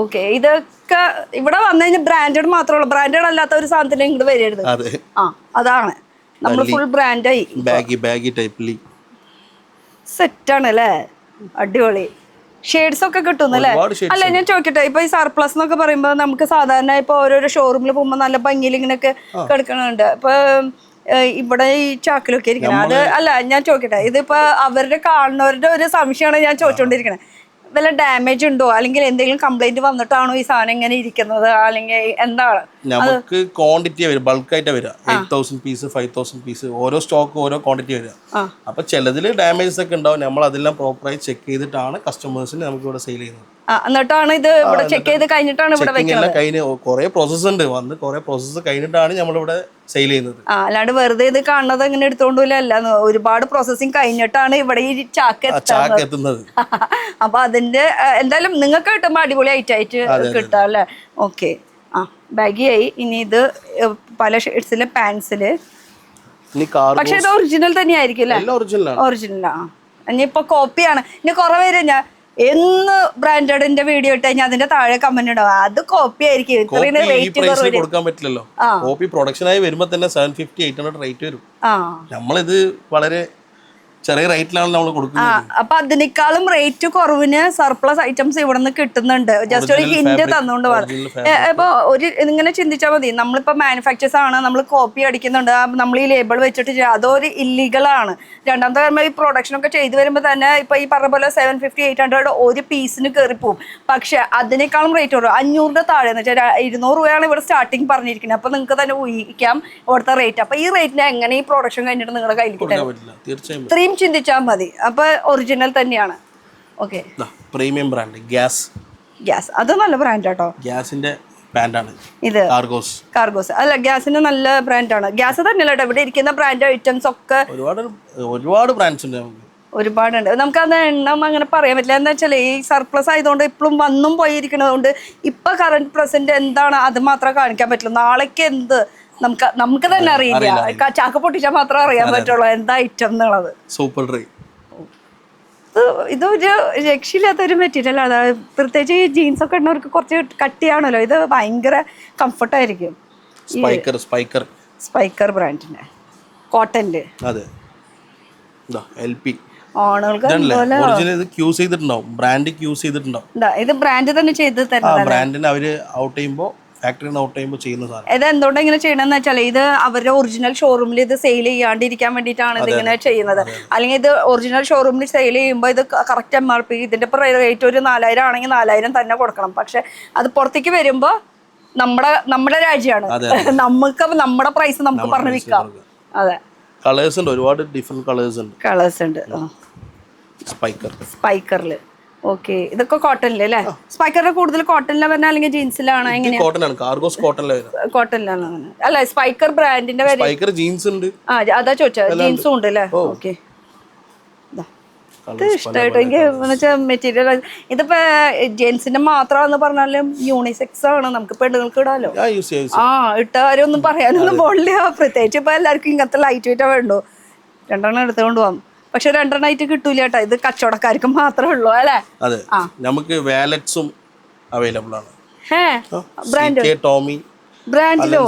okay. ഇതൊക്കെ ഇവിടെ വന്നു കഴിഞ്ഞാൽ ബ്രാൻഡഡ് മാത്രമേ ബ്രാൻഡഡ് അല്ലാത്ത ഒരു സാധനത്തിന് ഇങ്ങോട്ട് വരരുത്. അതാണ് നമ്മൾ ഫുൾ ബ്രാൻഡായി. ബാഗി ടൈപ്പ് സെറ്റാണ് അല്ലേ, അടിപൊളി. ഷെയ്ഡ്സ് ഒക്കെ കിട്ടുന്നല്ലേ? അല്ല ഞാൻ ചോദിക്കട്ടെ, ഇപ്പൊ ഈ സർപ്ലസ് എന്നൊക്കെ പറയുമ്പോ നമുക്ക് സാധാരണ ഇപ്പൊ ഓരോരോ ഷോറൂമിൽ പോകുമ്പോ നല്ല ഭംഗിയിൽ ഇങ്ങനെയൊക്കെ കിടക്കണുണ്ട്. ഇപ്പൊ ഇവിടെ ഈ ചാക്കിലൊക്കെ ഇരിക്കണം. അത് അല്ല ഞാൻ ചോദിക്കട്ടെ, ഇതിപ്പോ അവരുടെ കാണുന്നവരുടെ ഒരു സംശയമാണ് ഞാൻ ചോദിച്ചോണ്ടിരിക്കണേ. വല്ല ഡാമേജ് ഉണ്ടോ അല്ലെങ്കിൽ എന്തെങ്കിലും കംപ്ലൈന്റ് വന്നിട്ടാണോ ഈ സാധനം ഇങ്ങനെ ഇരിക്കുന്നത്, അല്ലെങ്കിൽ എന്താണ്? നമുക്ക് ക്വാണ്ടിറ്റി വരും, ബൾക്കായിട്ട് വരിക. 8000 പീസ് 5000 പീസ് ഓരോ സ്റ്റോക്ക് ഓരോ ക്വാണ്ടിറ്റി വരിക. അപ്പൊ ചിലതിൽ ഡാമേജസ് ഒക്കെ ഉണ്ടാവും. നമ്മൾ അതെല്ലാം പ്രോപ്പറായി ചെക്ക് ചെയ്തിട്ടാണ് കസ്റ്റമേഴ്സിന് നമുക്ക് ഇവിടെ സെയിൽ ചെയ്യുന്നത്. എന്നിട്ടാണ് ഇത് ഇവിടെ ചെക്ക് ചെയ്ത് കഴിഞ്ഞിട്ടാണ് ഇവിടെ കഴിഞ്ഞ് കുറെ പ്രോസസ് ഉണ്ട്, വന്ന് കുറെ പ്രോസസ്സ് കഴിഞ്ഞിട്ടാണ് നമ്മളിവിടെ സെയിൽ ചെയ്യുന്നത്. അല്ലാണ്ട് വെറുതെ ഇത് കാണുന്നത് ഇങ്ങനെ എടുത്തോണ്ടല്ല, ഒരുപാട് പ്രോസസ്സിങ് കഴിഞ്ഞിട്ടാണ് ഇവിടെ ഈ ചാക്ക് എത്തുന്നത്. അപ്പൊ അതിന്റെ എന്തായാലും നിങ്ങൾക്ക് കിട്ടുമ്പോ അടിപൊളി ആയിട്ട് കിട്ടാം അല്ലേ? ഓക്കെ. ബാഗിയായി. ഇനി ഇത് പല ഷെയ്ഡ്സിലെ പാൻസില്, പക്ഷെ ഇത് ഒറിജിനൽ തന്നെയായിരിക്കും അല്ലേ? ഒറിജിനലാ. ഇനിയിപ്പൊ കോപ്പിയാണ്. ഇനി കുറെ പേര് ഞാൻ എന്ന് ബ്രാൻഡഡിന്റെ വീഡിയോ ഇട്ട് കഴിഞ്ഞാൽ അതിന്റെ താഴെ കമന്റ് ഉണ്ടാവും, അത് കോപ്പി ആയിരിക്കും, ഇത്രയും റേറ്റ് കൊടുക്കാൻ പറ്റില്ലല്ലോ. കോപ്പി പ്രൊഡക്ഷൻ ആയി വരുമ്പോ തന്നെ 750-800 റേറ്റ് വരും. നമ്മളിത് വളരെ ചെറിയ റേറ്റിലാണ് നമ്മൾ കൊടുക്കുന്നത്. അപ്പൊ അതിനേക്കാളും റേറ്റ് കുറവിന് സർപ്ലസ് ഐറ്റംസ് ഇവിടെ നിന്ന് കിട്ടുന്നുണ്ട്. ജസ്റ്റ് ഒരു ഹിന്റ് തന്നുകൊണ്ട് പറഞ്ഞു. ഇപ്പൊ ഒരു ഇങ്ങനെ ചിന്തിച്ചാൽ മതി, നമ്മളിപ്പോ മാനുഫാക്ചേഴ്സ് ആണ്, നമ്മൾ കോപ്പി അടിക്കുന്നുണ്ട്, നമ്മൾ ഈ ലേബിൾ വെച്ചിട്ട് അതൊരു ഇല്ലീഗലാണ്. രണ്ടാമത്തെ കാര്യം ഈ പ്രൊഡക്ഷൻ ഒക്കെ ചെയ്തു വരുമ്പോൾ തന്നെ ഇപ്പൊ ഈ പറഞ്ഞ പോലെ 750-800 ഒരു പീസിന് കയറിപ്പോവും. പക്ഷെ അതിനേക്കാളും റേറ്റ് കുറവ്, 500 താഴെ എന്ന് വെച്ചാൽ 200 രൂപയാണ് ഇവിടെ സ്റ്റാർട്ടിങ് പറഞ്ഞിരിക്കുന്നത്. അപ്പൊ നിങ്ങൾക്ക് തന്നെ ഊഹിക്കാം ഇവിടുത്തെ റേറ്റ്. അപ്പൊ ഈ റേറ്റിന് എങ്ങനെ ഈ പ്രൊഡക്ഷൻ കഴിഞ്ഞിട്ട് നിങ്ങളുടെ കയ്യിൽ കിട്ടാൻ? ഇത്രയും ചിന്തിച്ചാൽ മതി. അപ്പൊ ഒറിജിനൽ തന്നെയാണ്. ഓക്കെ. പ്രീമിയം ബ്രാൻഡ് ഗ്യാസ് അത് നല്ല ബ്രാൻഡ് കേട്ടോ. ഗ്യാസിന്റെ ബ്രാൻഡാണ് ഇത്. കാർഗോസ് അല്ല, ഗ്യാസിന്റെ നല്ല ബ്രാൻഡാണ്. ഗ്യാസ് തന്നെയല്ല കേട്ടോ, ഇവിടെ ഇരിക്കുന്ന ബ്രാൻഡ് ഐറ്റംസ് ഒക്കെ ഒരുപാട് ബ്രാൻഡ്സ് ഉണ്ട്. ഒരുപാടുണ്ട്. നമുക്ക് അത് എണ്ണം അങ്ങനെ പറയാൻ പറ്റില്ല. എന്താ വെച്ചാൽ ഈ സർപ്ലസ് ആയതുകൊണ്ട് ഇപ്പോഴും വന്നും പോയിരിക്കണതുകൊണ്ട് ഇപ്പൊ കറന്റ് പ്രസന്റ് എന്താണ് അത് മാത്രമേ കാണിക്കാൻ പറ്റുള്ളൂ. നാളേക്ക് എന്ത് നമുക്ക് തന്നെ അറിയില്ല. ചാക്ക് പൊട്ടിച്ചാൽ മാത്രമേ അറിയാൻ പറ്റുള്ളൂ എന്താ ഐറ്റം എന്നുള്ളത്. സൂപ്പർ ഡ്രൈ ഇതൊരു രക്ഷയില്ലാത്തൊരു മെറ്റീരിയൽ. അതായത് പ്രത്യേകിച്ച് ഈ ജീൻസ് ഒക്കെ ഇടുന്നവർക്ക് കുറച്ച് കട്ടിയാണല്ലോ, ഇത് ഭയങ്കര കംഫർട്ടായിരിക്കും. സ്പൈക്കർ ബ്രാൻഡിന്റെ കോട്ടന്റെ ഇത് ബ്രാൻഡ് തന്നെ ചെയ്ത് തരുന്നത്. എന്തുകൊണ്ട് ഇങ്ങനെ ചെയ്യണമെന്ന് വെച്ചാൽ ഇത് അവരുടെ ഒറിജിനൽ ഷോറൂമിൽ ഇത് സെയിൽ ചെയ്യാണ്ടിരിക്കാൻ വേണ്ടിയിട്ടാണ് ഇതിങ്ങനെ ചെയ്യുന്നത്. അല്ലെങ്കിൽ ഇത് ഒറിജിനൽ ഷോറൂമിൽ സെയിൽ ചെയ്യുമ്പോൾ ഇത് കറക്റ്റ് MRP, ഇതിന്റെ ഇപ്പൊ റേറ്റ് ഒരു 4000 ആണെങ്കിൽ 4000 തന്നെ കൊടുക്കണം. പക്ഷെ അത് പുറത്തേക്ക് വരുമ്പോ നമ്മുടെ രാജ്യമാണ്, നമുക്ക് നമ്മുടെ പ്രൈസ് നമുക്ക് പറഞ്ഞു വിൽക്കാം. അതെ, കളേഴ്സ് ഉണ്ട്, ഒരുപാട് ഡിഫറെന്റ് കളേഴ്സ് ഉണ്ട് സ്പൈക്കറില്. ഓക്കെ. ഇതൊക്കെ കോട്ടണില് അല്ലേ? സ്പൈക്കറിന് കൂടുതൽ കോട്ടണിലാണ് വരുന്നത് അല്ലെങ്കിൽ ജീൻസിലാണ്? കോട്ടണിലാണ്. അല്ല, സ്പൈക്കർ ബ്രാൻഡിന്റെ അതാ ചോദിച്ചാ, ജീൻസും ഉണ്ട് അല്ലേ? ഓക്കെ. ഇത് ഇഷ്ടമായിട്ടോ എനിക്ക്. എന്നുവെച്ചാൽ മെറ്റീരിയൽ ഇതിപ്പോ ജെൻസിന്റെ മാത്രമാണെന്ന് പറഞ്ഞാലും യൂണിസെക്സ് ആണ്, നമുക്ക് പെണ്ണുങ്ങൾക്ക് ഇടാലോ. ഇട്ടവരൊന്നും പറയാനൊന്നും പോണില്ല. പ്രത്യേകിച്ച് ഇപ്പൊ എല്ലാവർക്കും ഇങ്ങനത്തെ ലൈറ്റ് വെയിറ്റാ വേണ്ടോ. 2 എടുത്തുകൊണ്ട് പോവാം. പക്ഷെ 2 കിട്ടൂല കേട്ടോ, ഇത് കച്ചവടക്കാർക്ക് മാത്രമേ ഉള്ളൂ അല്ലേ? അതെ, നമുക്ക് വാലറ്റ്സും അവൈലബിൾ ആണ്. ബ്രാൻഡിലോ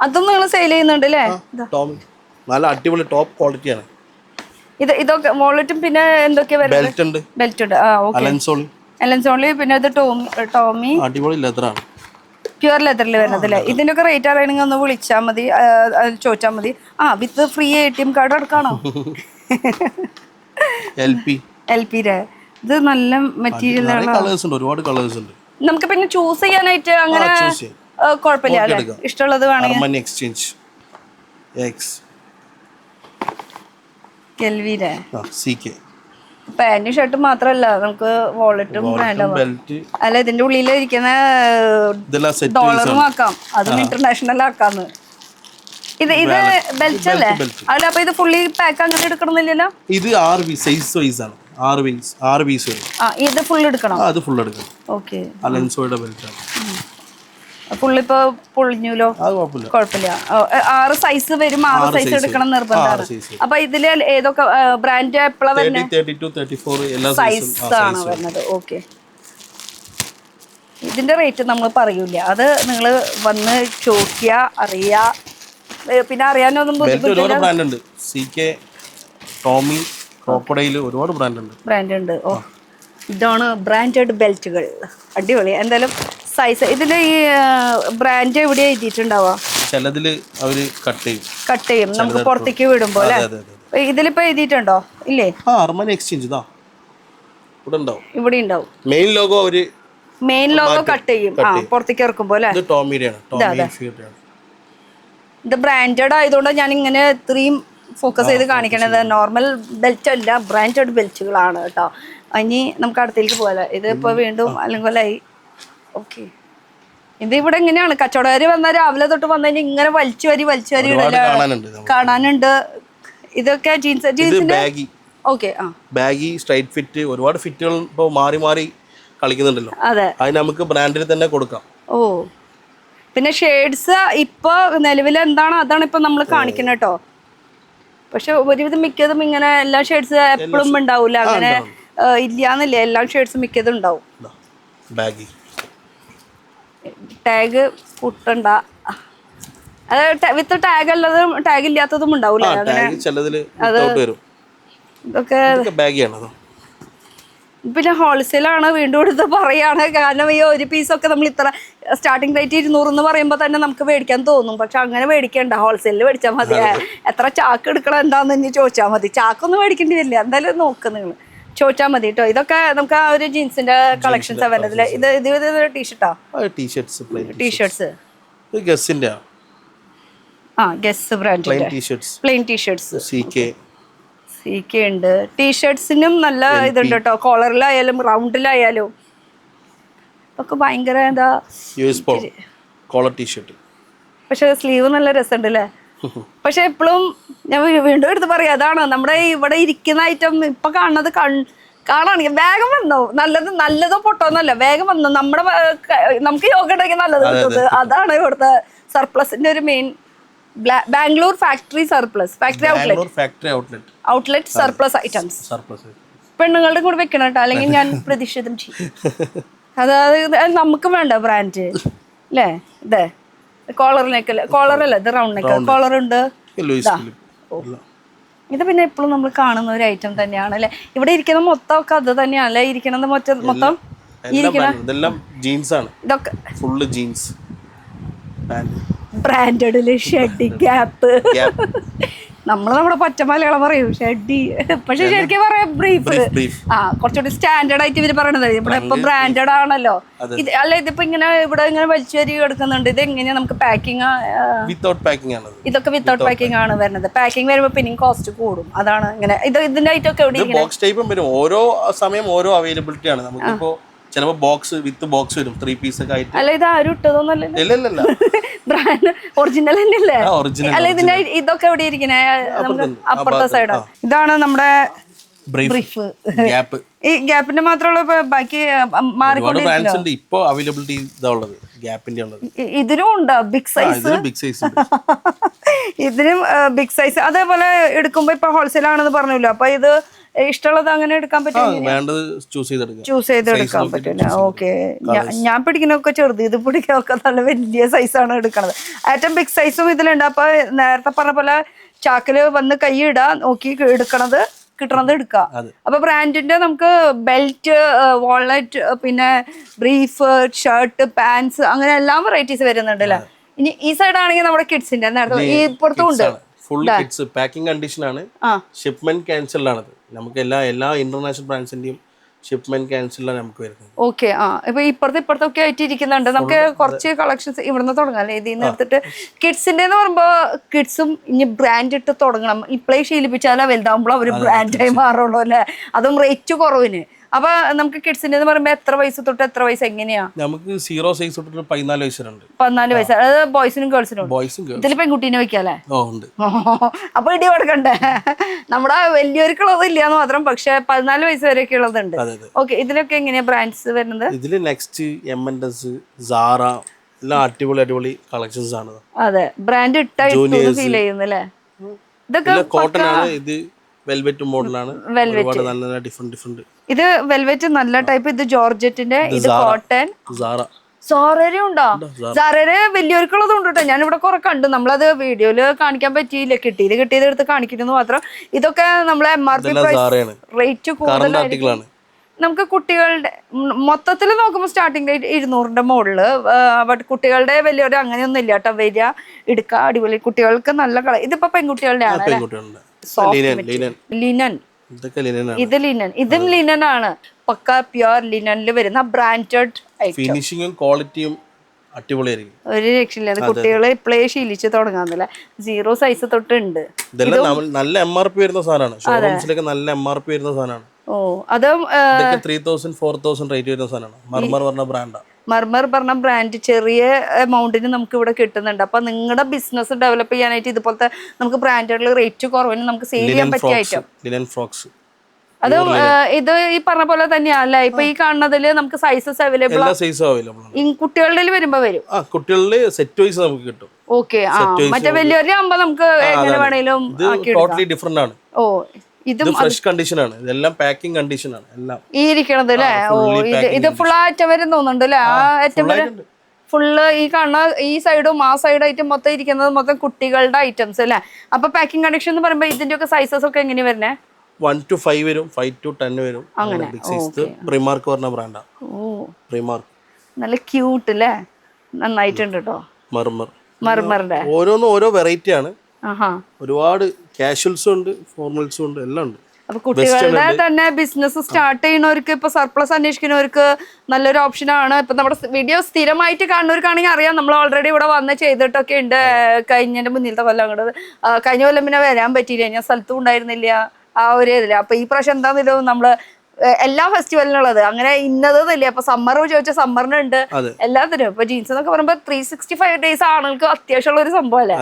അതൊന്നും നിങ്ങൾ സെയിൽ ചെയ്യുന്നുണ്ട് അല്ലേ? നല്ല അടിപൊളി ടോപ്പ് ക്വാളിറ്റി ആണ്. ഇതൊക്കെ വാലറ്റും പിന്നെ എന്തൊക്കെയാ വരുന്നത്? ബെൽറ്റ് ഉണ്ട്. അലൻസോളി പിന്നെ ഇത് ടോമി അടിപൊളി ലെതറാണ്, പ്യുവർ ലെതറിൽ വരുന്നത് അല്ലേ? ഇതിന്റെ ഒക്കെ റേറ്റ് അറിയണമെങ്കിൽ ഒന്ന് വിളിച്ചാൽ മതി, ചോദിച്ചാൽ മതി. വിത്ത് ഫ്രീ ATM കാർഡ് എടുക്കാണോ? LP ഇത് നല്ല മെറ്റീരിയൽ ഒരുപാട് കളേഴ്സ് ഉണ്ട്. നമുക്ക് പിന്നെ ചൂസ് ചെയ്യാനായിട്ട് അങ്ങനെ കുഴപ്പമില്ല അല്ലേ? ഇഷ്ടമുള്ളത് വേണമെങ്കിൽ പാന്റും ഷർട്ടും മാത്രല്ല, നമുക്ക് വാളറ്റും അല്ല ഇതിന്റെ ഉള്ളിൽ ഇരിക്കുന്ന ഡോളറും ആക്കാം, അതും ഇന്റർനാഷണൽ ആക്കാന്ന്. ഇത് ബെൽറ്റ് അല്ലേ? അല്ല, അപ്പൊ ഇത് ഫുള്ളി പാക്ക് അങ്ങനെ എടുക്കണമെന്നില്ലല്ലോ? ഇത് 6 സൈസ് വൈസ് ആണ്. 6 പീസ്. ഇത് ഫുൾ എടുക്കണം. അത് ഫുൾ എടുക്കണം. ഓക്കെ. അലൻസോയുടെ ബെൽറ്റ് ആണ്. ഫുള്ളിപ്പോ പൊളിഞ്ഞൂലോ? അത് കുഴപ്പമില്ല. കുഴപ്പമില്ല. 6 സൈസ് വരും, 6 സൈസ് എടുക്കണം നിർബന്ധമാണ്. അപ്പൊ ഇതില് ഏതൊക്കെ ബ്രാൻഡ് എപ്പോഴാ വരുന്നത്? 32, 34 എല്ലാ സൈസ് ആണ് വരുന്നത്. ഓക്കെ. ഇതിന്റെ റേറ്റ് നമ്മൾ പറയൂല, അത് നിങ്ങൾ വന്ന് ചോദിക്കുക, അറിയാ. പിന്നെ അറിയാനൊന്നും ഒരുപാട് ബ്രാൻഡ് ഉണ്ട്. CK, ടോമി, ക്രോക്കഡൈൽ, ഒരുപാട് ബ്രാൻഡ് ഉണ്ട്. ഓ, ഇതാണ് ബ്രാൻഡഡ് ബെൽറ്റുകൾ. അടിപൊളി. എന്തായാലും സൈസ് ഇതിൽ ഈ ബ്രാൻഡ് എവിടെ എഴുതിയിട്ടുണ്ടാവുക? ചിലതില് അവര് കട്ട് ചെയ്യും നമുക്ക് പുറത്തേക്ക് വിടുമ്പോ അല്ലേ? ഇതിലിപ്പോ എഴുതിയിട്ടുണ്ടോ? ഇല്ലേ? അർമാനി എക്സ്ചേഞ്ച് ഇവിടെ ഉണ്ടാവും. മെയിൻ ലോഗോ അവര് കട്ട് ചെയ്യും പുറത്തേക്ക് ഇറക്കുമ്പോ അല്ലേ? ഇത് ടോമിയുടെയാണ്. ഇത് ബ്രാൻഡഡ് ആയതുകൊണ്ട് ഞാൻ ഇങ്ങനെ ഇത്രയും ഫോക്കസ് ചെയ്ത് കാണിക്കണത്. നോർമൽ ബെൽറ്റ് അല്ല, ബ്രാൻഡഡ് ബെൽറ്റുകളാണ് കേട്ടോ. ഇനി നമുക്ക് അടുത്തേക്ക് പോകാം. ഇത് ഇപ്പൊ വീണ്ടും അല്ലെങ്കിൽ ഓക്കെ. ഇത് ഇവിടെ എങ്ങനെയാണ് കച്ചവടക്കാര് വന്നാൽ രാവിലെ തൊട്ട് വന്നു കഴിഞ്ഞാൽ ഇങ്ങനെ വലിച്ചു വരി കാണാനുണ്ട്. ഇതൊക്കെ ജീൻസിന്റെ ഓക്കെ. ബാഗി, സ്ട്രൈറ്റ് ഫിറ്റ്, ഒരുപാട് ഫിറ്റുകൾ ഇപ്പൊ മാറി കളിക്കുന്നുണ്ടല്ലോ. അതെ, അത് നമുക്ക് ബ്രാൻഡിൽ തന്നെ കൊടുക്കാം. ഓ, പിന്നെ ഷെയ്ഡ്സ് ഇപ്പൊ നിലവിൽ എന്താണ് അതാണ് ഇപ്പൊ നമ്മൾ കാണിക്കുന്നത് കേട്ടോ. പക്ഷെ ഒരുവിധം മിക്കതും ഇങ്ങനെ എല്ലാ ഷെയ്ഡ്സ് എപ്പോഴും ഉണ്ടാവൂല, അങ്ങനെ ഇല്ലാന്നില്ല. എല്ലാ ഷെയ്ഡ്സും മിക്കതും ഉണ്ടാവും. ടാഗ് പൊട്ടണ്ട. അത് വിത്ത് ടാഗ് അല്ലതും ടാഗ് ഇല്ലാത്തതും ഉണ്ടാവൂല. ഇതൊക്കെ പിന്നെ ഹോൾസെയിലാണ് വീണ്ടും എടുത്ത് പറയാണ്. കാരണം ഈ ഒരു പീസൊക്കെ നമ്മൾ ഇത്ര സ്റ്റാർട്ടിംഗ് റേറ്റ് 200 എന്ന് പറയുമ്പോൾ തന്നെ നമുക്ക് മേടിക്കാൻ തോന്നും. പക്ഷെ അങ്ങനെ മേടിക്കണ്ട, ഹോൾസെയിലിൽ മേടിച്ചാൽ മതി. എത്ര ചാക്ക് എടുക്കണം എന്താന്ന് ഇനി ചോദിച്ചാൽ മതി. ചാക്കൊന്നും മേടിക്കേണ്ടി വരില്ല. എന്തായാലും നോക്ക് നിങ്ങൾ ചോദിച്ചാൽ മതി കേട്ടോ. ഇതൊക്കെ നമുക്ക് ആ ഒരു ജീൻസിന്റെ കളക്ഷൻസ് വരുന്നതിൽ ഇത് ടീഷർട്ടാ? ടീഷർട്സ് ഗസ് ബ്രാൻഡിന്റെ പ്ലെയിൻ ടീഷർട്സ്. CK ഉണ്ട്. ടീഷർട്സിനും നല്ല ഇതുണ്ട് കേട്ടോ. കോളറിലായാലും റൗണ്ടിലായാലും ഒക്കെ ഭയങ്കര എന്താ കോളർ ടീഷർട്ട്. പക്ഷെ സ്ലീവ് നല്ല രസമുണ്ട് അല്ലേ? പക്ഷെ എപ്പോഴും ഞാൻ വീണ്ടും എടുത്ത് പറയാം, അതാണ് നമ്മുടെ ഇവിടെ ഇരിക്കുന്ന ഐറ്റം ഇപ്പൊ കാണുന്നത് കാണാണെങ്കിൽ വേഗം വന്നോ. നല്ലതോ പൊട്ടോന്നല്ല, വേഗം വന്നു. നമുക്ക് യോഗ ഉണ്ടെങ്കിൽ നല്ലത് കിട്ടുന്നത്. അതാണ് ഇവിടുത്തെ സർപ്ലസിന്റെ ഒരു main. Bangalore factory surplus, factory outlet surplus items. പെണ്ണുങ്ങളുടെ കൂടെ വെക്കണം കേട്ടോ, അല്ലെങ്കിൽ ഞാൻ പ്രതിഷേധം ചെയ്യും. അതായത് നമുക്ക് വേണ്ട ബ്രാൻഡ് അല്ലേ? ഇതേ കോളറല്ല, ഇത് റൗണ്ട് നെക്ക് കോളറുണ്ട്. ഇത് പിന്നെ എപ്പോഴും നമ്മൾ കാണുന്ന ഒരു ഐറ്റം തന്നെയാണ് അല്ലെ? ഇവിടെ ഇരിക്കുന്ന മൊത്തം ഒക്കെ അത് തന്നെയാണല്ലേ ഇരിക്കണത്? മൊത്തം ഇതൊക്കെ ഫുള്ള് ജീൻസ് ബ്രാൻഡഡില് ഷെഡി, ഗ്യാപ്പ്. നമ്മുടെ പച്ച മലയാളം പറയും ഷെഡി, പക്ഷെ ശരിക്കും പറയാം ബ്രീഫ്. കുറച്ചുകൂടി സ്റ്റാൻഡേർഡ് ആയിട്ട് ഇവര് പറയണത്. ഇവിടെ ഇപ്പൊ ബ്രാൻഡഡ് ആണല്ലോ. അല്ല, ഇതിപ്പോ ഇങ്ങനെ ഇവിടെ ഇങ്ങനെ വലിച്ചേരി എടുക്കുന്നുണ്ട്. ഇത് എങ്ങനെയാ നമുക്ക് പാക്കിംഗ്? ഇതൊക്കെ വിത്തൗട്ട് പാക്കിംഗ് ആണ് വരുന്നത്. പാക്കിംഗ് വരുമ്പോ പിന്നെയും കോസ്റ്റ് കൂടും. അതാണ് ഇങ്ങനെ. ഇതിന്റെ ഐറ്റം ഒക്കെ എവിടെ? ഓരോ സമയം ഓരോ അവൈലബിലിറ്റി ആണ്. നമുക്കിപ്പോ ചിലപ്പോ ബോക്സ് വിത്ത് ബോക്സ് വരും, 3 പീസ് ഒക്കെ ആയിട്ട്. അല്ല, ഇത് ആരും ഇട്ടതൊന്നല്ല, ബ്രാൻഡ് ഒറിജിനൽ തന്നെയല്ലേ? അല്ല, ഇതിന്റെ ഇതൊക്കെ എവിടെ ഇരിക്കണേ? അപ്പുറത്തെ സൈഡാണ്. ഇതാണ് നമ്മുടെ ബ്രീഫ്. ഈ ഗ്യാപ്പിന്റെ മാത്രമുള്ള ബാക്കി മാറിക്കൊണ്ടിരിക്കുന്നു. ഇപ്പൊ അവൈലബിലിറ്റി ഇതിനും ഉണ്ടോ ബിഗ് സൈസ്? ഇതിനും ബിഗ് സൈസ്. അതേപോലെ എടുക്കുമ്പോ ഇപ്പൊ ഹോൾസെയിൽ ആണെന്ന് പറഞ്ഞല്ലോ. അപ്പൊ ഇത് ഇഷ്ടമുള്ളത് അങ്ങനെ എടുക്കാൻ പറ്റും, ചൂസ് ചെയ്തെടുക്കാൻ പറ്റില്ല. ഓക്കെ. ഞാൻ പിടിക്കുന്നൊക്കെ ചെറുത്, ഇത് പിടിക്കുന്നൊക്കെ നല്ല വലിയ സൈസാണ് എടുക്കണത്. ഏറ്റവും ബിഗ് സൈസും ഇതിലുണ്ട്. അപ്പൊ നേരത്തെ പറഞ്ഞ പോലെ ചാക്കില് വന്ന് കൈ ഇടാ നോക്കി എടുക്കണത്, കിട്ടണത് എടുക്കുക. അപ്പൊ ബ്രാൻഡിന്റെ നമുക്ക് ബെൽറ്റ്, വാളറ്റ്, പിന്നെ ബ്രീഫ്, ഷർട്ട്, പാൻസ്, അങ്ങനെ എല്ലാ വെറൈറ്റീസ് വരുന്നുണ്ട് അല്ലേ? ഇനി ഈ സൈഡ് ആണെങ്കിൽ നമ്മുടെ കിഡ്സിന്റെ നേരത്തെ ഈ പുറത്തും ഉണ്ട്. ഫുൾ കിഡ്സ് പാക്കിംഗ് കണ്ടീഷൻ ആണ്. ഷിപ്മെന്റ് ക്യാൻസൽ ആണ്. നമുക്ക് എല്ലാ ഇന്റർനാഷണൽ ബ്രാൻഡ്സിന്റെയും ഷിപ്മെന്റ് ക്യാൻസലാണ് നമുക്ക് വരുന്നത്. ഓക്കെ. ഇപ്പൊ ഇപ്പുറത്തൊക്കെ ആയിട്ട് ഇരിക്കുന്നുണ്ട്. നമുക്ക് കുറച്ച് കളക്ഷൻസ് ഇവിടുന്ന് തുടങ്ങാം അല്ലേ? ഇതിൽ നിന്ന് എടുത്തിട്ട് കിഡ്സിന്റെ എന്ന് പറയുമ്പോ കിഡ്സും ഇനി ബ്രാൻഡ് ഇട്ട് തുടങ്ങണം. ഇപ്പോഴേ ശീലിപ്പിച്ചാലേ വലുതാവുമ്പോൾ അവർ ബ്രാൻഡായി മാറുള്ളൂ അല്ലേ? അതും റേറ്റ് കുറവിന്. അപ്പൊ നമുക്ക് കിഡ്സിന്റെ എന്ന് പറയുമ്പോ എത്ര വയസ്സ് തൊട്ട് എത്ര വയസ്സ് എങ്ങനെയാ? നമുക്ക് 0 സൈസ് തൊട്ട് 14 വയസ്സ് വരെ ഉണ്ട്. 14 വയസ്സ്. അതായത് ബോയ്സിനും ഗേൾസിനും. ഇതിൽ പെൺകുട്ടീനെ വെക്കാല്ലേ? അപ്പൊ ഇടി കൊടുക്കണ്ടേ? നമ്മുടെ വലിയൊരുക്കുള്ളത് ഇല്ലാന്ന് മാത്രം, പക്ഷെ 14 വയസ്സ് വരെയൊക്കെ ഉള്ളതുണ്ട്. ഓക്കെ. ഇതിലൊക്കെ എങ്ങനെയാ ബ്രാൻഡ്സ് വരുന്നത്? ഇതില് നെക്സ്റ്റ്, M&S, സാറ, എല്ലാം അടിപൊളി അടിപൊളി കളക്ഷൻസ് ആണ്. അതെ, ബ്രാൻഡ് ഇട്ടായിട്ട് ഫീൽ ചെയ്യുന്നല്ലേ. ഇതൊക്കെ കോട്ടൺ ആണ്. ഇത് വെൽവെറ്റ് മോഡലാണ്. ഒരുപാട് നല്ല ഡിഫറെന്റ്. ഇത് വെൽവെറ്റ് നല്ല ടൈപ്പ്. ഇത് ജോർജറ്റിന്റെ, ഇത് കോട്ടൺ. സാറയുടെ ഉണ്ടോ? സാറയുടെ വലിയവർക്കുള്ളതും ഉണ്ട് കേട്ടോ. ഞാൻ ഇവിടെ കുറെ കണ്ടു. നമ്മളത് വീഡിയോയില് കാണിക്കാൻ പറ്റിയില്ല. കിട്ടിയത് എടുത്ത് കാണിക്കുന്നു മാത്രം. ഇതൊക്കെ നമ്മളെ MRP റേറ്റ് കൂടുതലാണ്. നമുക്ക് കുട്ടികളുടെ മൊത്തത്തിൽ നോക്കുമ്പോൾ സ്റ്റാർട്ടിംഗ് റേറ്റ് 200ന്റെ മുകളില്. ബട്ട് കുട്ടികളുടെ വലിയൊരു അങ്ങനെയൊന്നും ഇല്ല കേട്ടോ. വരിക എടുക്കുക, അടിപൊളി. കുട്ടികൾക്ക് നല്ല കളർ. ഇതിപ്പോ പെൺകുട്ടികളുടെ ആണ്. ലിനൻ. ഇതും ലിനൻ ആണ്. പക്ക പ്യുർ ലിനനിൽ വരുന്ന ബ്രാൻഡഡ് ഫിനിഷിംഗും ക്വാളിറ്റിയും അടിപൊളിയായിരിക്കും. ഒരു രക്ഷയില്ല. കുട്ടികളെ ഇപ്പോഴേ ശീലിച്ച് തുടങ്ങാന്നില്ല. 0 സൈസ് തൊട്ടുണ്ട്. നല്ല MRP വരുന്ന സാധനമാണ്. ഷോറൂംസിലൊക്കെ നല്ല MRP വരുന്ന സാധനമാണ്. ഓ, അതും 3000 4000 റേറ്റ് വരുന്ന സാധനമാണ്. മർമർ പറഞ്ഞ ബ്രാൻഡാണ്. മർമർ പറഞ്ഞ ബ്രാൻഡ് ചെറിയ എമൗണ്ടിന് നമുക്ക് ഇവിടെ കിട്ടുന്നുണ്ട്. അപ്പൊ നിങ്ങളുടെ ബിസിനസ് ഡെവലപ്പ് ചെയ്യാനായിട്ട് ഇതുപോലത്തെ നമുക്ക് ബ്രാൻഡുകളിൽ റേറ്റ് കുറവിന് നമുക്ക് സെയിൽ ചെയ്യാൻ പറ്റിയ ഐറ്റം. Linen frocks. അതും ഇത് ഈ പറഞ്ഞ പോലെ തന്നെയല്ല. ഇപ്പൊ ഈ കാണുന്നതില് നമുക്ക് സൈസസ് അവൈലബിൾ ആണ്. കുട്ടികളുടെ വരുമ്പോ വരും. കുട്ടികളുടെ സെറ്റ് വൈസ് നമുക്ക് കിട്ടും. ഓക്കെ. മറ്റേ വലിയൊരു ആകുമ്പോ നമുക്ക് എങ്ങനെ വേണേലും ടോട്ടലി ഡിഫറെന്റ് ആണ്. ഓ, ഇത് ഫ്രഷ് കണ്ടീഷൻ ആണ്. ഇതെല്ലാം പാക്കിംഗ് കണ്ടീഷൻ ആണ്. എല്ലാം ഈ ഇരിക്കണത് അല്ലേ. ഓ, ഇത് ഫുൾ അറ്റം വരെ തോന്നുന്നുണ്ട് അല്ലേ. ആ അറ്റം വരെ ഫുള്ള് ഈ കാണുന്ന ഈ സൈഡും ആ സൈഡായിട്ട് മൊത്തം ഇരിക്കുന്നത് മൊത്തം കുട്ടികളുടെ ഐറ്റംസ് അല്ലേ. അപ്പൊ പാക്കിംഗ് കണ്ടീഷൻ എന്ന് പറയുമ്പോ ഇതിന്റെ ഒക്കെ സൈസസ് ഒക്കെ എങ്ങനെ വരുന്നേ? 1 to 5 വരും, 5 to 10 വരും. പ്രിമാർക്ക് പറഞ്ഞ ബ്രാൻഡാ. പ്രിമാർക്ക് നല്ല ക്യൂട്ട് അല്ലേ. നന്നായിട്ടുണ്ട് കേട്ടോ. മർമറിന്റെ ഓരോന്നും ഓരോ വെറൈറ്റി ആണ്. ഒരുപാട് കാഷ്വൽസും ഉണ്ട്, ഫോർമൽസും ഉണ്ട്, എല്ലാം ഉണ്ട്. അപ്പൊ കുട്ടികളുടെ തന്നെ ബിസിനസ് സ്റ്റാർട്ട് ചെയ്യുന്നവർക്ക്, ഇപ്പൊ സർപ്ലസ് അന്വേഷിക്കുന്നവർക്ക് നല്ലൊരു ഓപ്ഷൻ ആണ്. ഇപ്പൊ നമ്മുടെ വീഡിയോ സ്ഥിരമായിട്ട് കാണുന്നവർക്കാണെങ്കിൽ അറിയാം. നമ്മൾ ഓൾറെഡി ഇവിടെ വന്ന് ചെയ്തിട്ടൊക്കെ ഉണ്ട്. കഴിഞ്ഞതിന്റെ മുന്നിലത്തെ കൊല്ലം അങ്ങോട്ട്, കഴിഞ്ഞ കൊല്ലം പിന്നെ വരാൻ പറ്റിയില്ല. ഞാൻ സ്ഥലത്തും ഉണ്ടായിരുന്നില്ല ആ ഒരു ഇതില്ല. അപ്പൊ ഈ പ്രാവശ്യം എന്താണെന്നില്ല, നമ്മള് എല്ലാ ഫെസ്റ്റിവലിനുള്ളത് അങ്ങനെ ഇന്നതല്ല. അപ്പൊ സമ്മർ ചോദിച്ചാൽ സമ്മറിനുണ്ട്, എല്ലാത്തിനും. ഇപ്പൊ ജീൻസ് എന്നൊക്കെ പറയുമ്പോ 365 ഡേയ്സ് ആണുങ്ങൾക്ക് അത്യാവശ്യമുള്ള ഒരു സംഭവം അല്ലേ.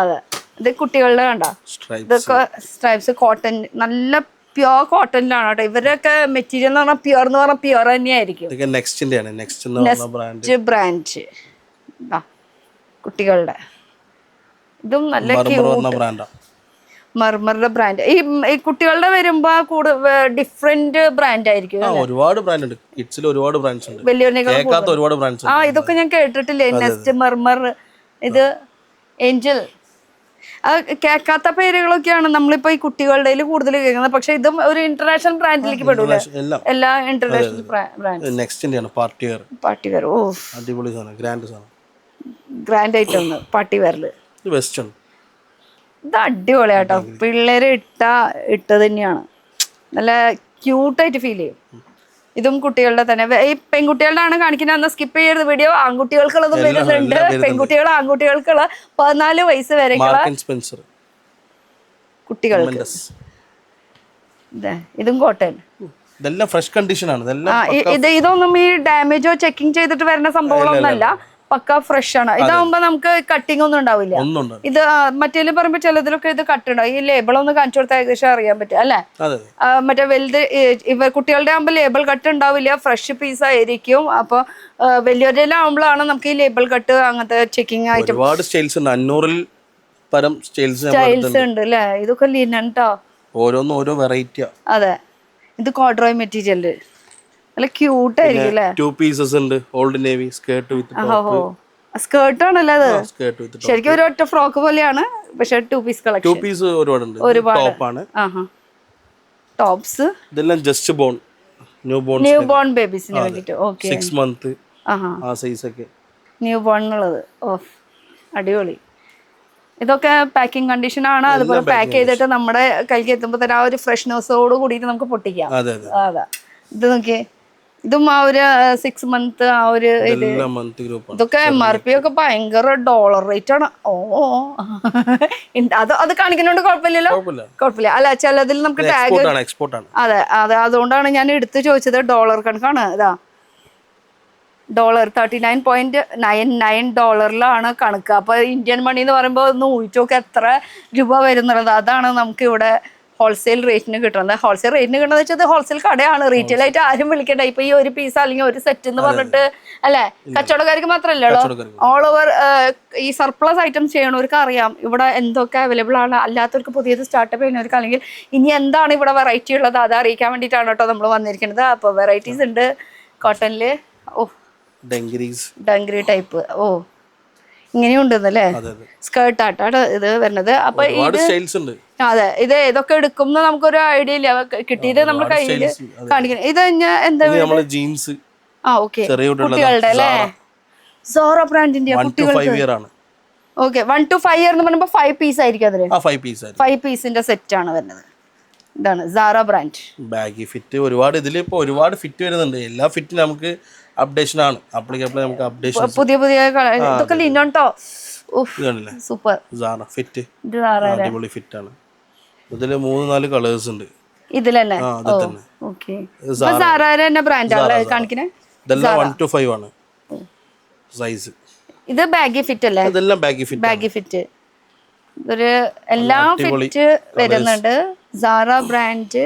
അതെ. ഇത് കുട്ടികളുടെ കണ്ട, ഇതൊക്കെ സ്ട്രൈപ്സ് കോട്ടൺ, നല്ല പ്യുവർ കോട്ടണിലാണ് കേട്ടോ. ഇവരൊക്കെ മെറ്റീരിയൽ എന്ന് പറഞ്ഞാൽ പ്യുവർ എന്ന് പറഞ്ഞാൽ പ്യുവർ തന്നെയായിരിക്കും. നെക്സ്റ്റ് ബ്രാൻഡ് കുട്ടികളുടെ. ഇതും നല്ല മർമറുടെ ബ്രാൻഡ്. ഈ കുട്ടികളുടെ വരുമ്പോ ഡിഫറെന്റ് ബ്രാൻഡ് ആയിരിക്കും. ഒരുപാട് ബ്രാൻഡ് ഉണ്ട്. കിഡ്സിൽ ഒരുപാട് ബ്രാൻഡ്സ് ഉണ്ട്. വലിയവരെക്കാൾ ഒരുപാട് ബ്രാൻഡ്സ്. ആ, ഇതൊക്കെ ഞാൻ കേട്ടിട്ടില്ലേ. നെസ്റ്റ്, മർമർ, ഇത് ഏഞ്ചൽ. കേൾക്കാത്ത പേരുകളൊക്കെയാണ് നമ്മളിപ്പോ ഈ കുട്ടികളുടെ കൂടുതൽ കേൾക്കുന്നത്. പക്ഷെ ഇതും ഒരു ഇന്റർനാഷണൽ ബ്രാൻഡിലേക്ക് പെടൂല. എല്ലാ ഇന്റർനാഷണൽ ബ്രാൻഡ്. Party wear. ഓ, അടിപൊളി സാധനം. ഗ്രാൻഡ് ആയിട്ട് പാർട്ടി വെയറില് വെസ്റ്റേൺ. ഇത് അടിപൊളിയാട്ടോ. പിള്ളേര് ഇട്ട തന്നെയാണ്. നല്ല ക്യൂട്ടായിട്ട് ഫീൽ ചെയ്യും. ഇതും കുട്ടികളുടെ തന്നെ. ഈ പെൺകുട്ടികളുടെ ആണ് കാണിക്കുന്നത്. അന്ന് സ്കിപ്പ് ചെയ്യരുത് വീഡിയോ. ആൺകുട്ടികൾക്കുള്ളതും വരുന്നുണ്ട്. ആൺകുട്ടികൾക്കുള്ള 14 വയസ്സ് വരെയുള്ള കുട്ടികൾക്ക്. ഇതും കോട്ടൺ. ഇതെല്ലാം ഫ്രഷ് കണ്ടീഷൻ ആണ്. ഇതൊന്നും ഈ ഡാമേജോ ചെക്കിങ് ചെയ്തിട്ട് വരുന്ന സംഭവങ്ങളൊന്നല്ല. പക്ക ഫ്രഷ് ആണ്. ഇതാവുമ്പോ നമുക്ക് കട്ടിങ് ഒന്നും ഉണ്ടാവില്ല. ഇത് മറ്റേലും പറയുമ്പോ ചിലതിലൊക്കെ ഇത് കട്ട് ഉണ്ടാവും. ഈ ലേബിൾ ഒന്ന് കാണിച്ചു കൊടുത്താൽ ഏകദേശം അറിയാൻ പറ്റും അല്ലെ. മറ്റേ വലുത് കുട്ടികളുടെ ആകുമ്പോൾ ലേബിൾ കട്ട് ഉണ്ടാവില്ല. ഫ്രഷ് പീസ് ആയിരിക്കും. അപ്പൊ വലിയവരെല്ലാം ആകുമ്പോഴാണ് നമുക്ക് ഈ ലേബിൾ കട്ട് അങ്ങനത്തെ ചെക്കിങ് ആയിട്ട് ഒരുപാട് സ്റ്റൈൽസ് ഉണ്ട്. 500-ൽ പരം സ്റ്റൈൽസ് ഉണ്ട് അല്ലേ. ഇതൊക്കെ ലിനൻ ട്ടോ. ഓരോന്നും ഓരോ വെറൈറ്റിയാ. അതെ. ഇത് കോഡ്രോയ് മെറ്റീരിയൽ. നല്ല ക്യൂട്ട് ആയിരിക്കും അല്ലേ. 2 pieces ഉണ്ട്. ഓൾഡ് നേവി സ്കേർട്ട് വിത്ത് ടോപ്പ്. സ്കേർട്ട് ആണല്ലേ അത്. ശരിക്കും ഒരു ഒറ്റ ഫ്രോക്ക് പോലെയാണ്. പക്ഷെ 2 പീസ് കളക്ഷൻ. 2 പീസ് ഒരുപാടുണ്ട്. ടോപ്പ് ആണ്. ടോപ്സ് ഇതെല്ലാം ജസ്റ്റ് ബോൺ ന്യൂ ബോൺ ബേബീസിന് വേണ്ടിട്ട്. ഓക്കേ. 6 month ആ സൈസ് ഒക്കെ ന്യൂ ബോൺ ഉള്ളത്. ഓ, അടിപൊളി. ഇതൊക്കെ പാക്കിംഗ് കണ്ടീഷൻ ആണ്. അതുപോലെ പാക്ക് ചെയ്തിട്ട് നമ്മുടെ കയ്യിൽ എത്തുമ്പോൾ തന്നെ ആ ഒരു ഫ്രഷ്നെസ്സോട് കൂടിയിട്ട് നമുക്ക് പൊട്ടിക്കാം. അതെ. ഇത് നോക്കിയേ. ഇതും ആ ഒരു 6 month ആ ഒരു ഇത്. ഇതൊക്കെ MRP ഒക്കെ ഭയങ്കര ഡോളർ റേറ്റ് ആണ്. അത് കാണിക്കുന്നോണ്ട് കുഴപ്പമില്ലല്ലോ. കുഴപ്പമില്ല അല്ല. ചിലതിൽ നമുക്ക് ടാഗ്. അതെ. അതുകൊണ്ടാണ് ഞാൻ എടുത്ത് ചോദിച്ചത്. ഡോളർ കണക്കാണ്. ഇതാ $39.99 കണക്ക്. അപ്പൊ ഇന്ത്യൻ മണി എന്ന് പറയുമ്പോൾ ഒന്ന് ഊഹിച്ചോക്കെ എത്ര രൂപ വരുന്നുള്ളത്. അതാണ് നമുക്ക് ഇവിടെ ഹോൾസെയിൽ റേറ്റിന് കിട്ടുന്നത്. ഹോൾസെയിൽ റേറ്റിന് കിട്ടുന്നത് വെച്ചാൽ ഹോൾസെയിൽ കടയാണ്, റീറ്റെയിൽ ആയിട്ട് ആരും വിളിക്കണ്ട. ഇപ്പൊ ഈ ഒരു പീസ് അല്ലെങ്കിൽ ഒരു സെറ്റ് എന്ന് പറഞ്ഞിട്ട് അല്ലെ, കച്ചവടക്കാർക്ക് മാത്രമല്ലല്ലോ, ഓൾ ഓവർ ഈ സർപ്ലസ് ഐറ്റംസ് ചെയ്യണവർക്ക് അറിയാം ഇവിടെ എന്തൊക്കെ അവൈലബിൾ ആണ്. അല്ലാത്തവർക്ക് പുതിയത് സ്റ്റാർട്ടപ്പ് ചെയ്യുന്നവർക്ക് അല്ലെങ്കിൽ ഇനി എന്താണ് ഇവിടെ വെറൈറ്റി ഉള്ളത് അത് അറിയിക്കാൻ വേണ്ടിയിട്ടാണ് കേട്ടോ നമ്മൾ വന്നിരിക്കുന്നത്. അപ്പോൾ വെറൈറ്റീസ് ഉണ്ട് കോട്ടണില്. ഓ, ഡംഗ്രി ടൈപ്പ്. ഓ, ഇങ്ങനെയുണ്ടെന്നല്ലേ, സ്കേർട്ട് ആട്ടാണ് ഇത് വരുന്നത്. അപ്പൊ ഇത് അതെ, ഇത് ഏതൊക്കെ എടുക്കും നമുക്കൊരു ഐഡിയ ഇല്ല, കിട്ടിയിട്ട് നമ്മൾ കയ്യിൽ കാണിക്കണം. ഇത് എന്താ ജീൻസ്? ആ, ഓക്കെ, കുട്ടികളുടെ അല്ലേ, സോറ ബ്രാൻഡിന്റെ കുട്ടികൾക്ക്. ഓക്കെ, 1 to 5 year എന്ന് പറയുമ്പോൾ 5 പീസ് ആയിരിക്കും അതില്. 5 പീസിന്റെ സെറ്റ് ആണ് വരുന്നത്. ഇതാണ് സാറ ബ്രാൻഡ്. ബാഗി ഫിറ്റ് ഒരുപാട്, ഇതിലിപ്പോ ഒരുപാട് ഫിറ്റ് വരുന്നുണ്ട്. എല്ലാ ഫിറ്റും നമുക്ക് അപ്ഡേഷൻ ആണ്, നമുക്ക് അപ്ഡേഷൻ പുതിയ ഇതൊക്കെ ലിനോൺ ട്ടോ. സൂപ്പർ സാറ ഫിറ്റ്, അടിപൊളി ഫിറ്റ് ആണ്. ഇതില് 3-4 കളേഴ്സ് ഉണ്ട് ഇതിലെന്നെ. ഓക്കേ, സാറയുടെ തന്നെ ബ്രാൻഡാണ് കാണിക്കുന്നത്. ഇതെല്ലാം 1 to 5 ആണ് സൈസ്. ഇത് ബാഗി ഫിറ്റ് അല്ലേ? ഇതെല്ലാം ബാഗി ഫിറ്റ്. ഒരു എല്ലാ ഫിറ്റ് വരുന്നുണ്ട്. Zara brand,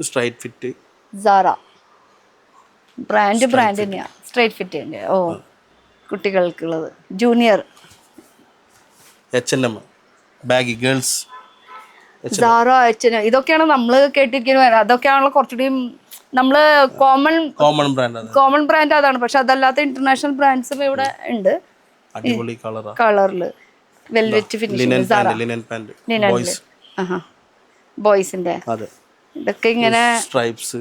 straight fit. Zara brand തന്നെയാ, സ്ട്രൈറ്റ് ഫിറ്റ് ഉണ്ട്. ഓ, കുട്ടികൾക്കുള്ളത്. Junior, H&M baggy girls, Zara, H&M ഇതൊക്കെയാണ് നമ്മൾ കേട്ടിരിക്കുന്നത്. അതൊക്കെയാണല്ലോ കുറച്ചുകൂടി നമ്മള് കോമൺ ബ്രാൻഡ് അതാണ്. പക്ഷെ അതല്ലാത്ത ഇന്റർനാഷണൽ ബ്രാൻഡ്സും ഇവിടെ ഉണ്ട്. അടിപൊളി കളറില് വെൽവെറ്റ് ഫിനിഷിംഗ്, ബോയ്സിന്റെ ഇതൊക്കെ ഇങ്ങനെ സ്ട്രൈപ്സ്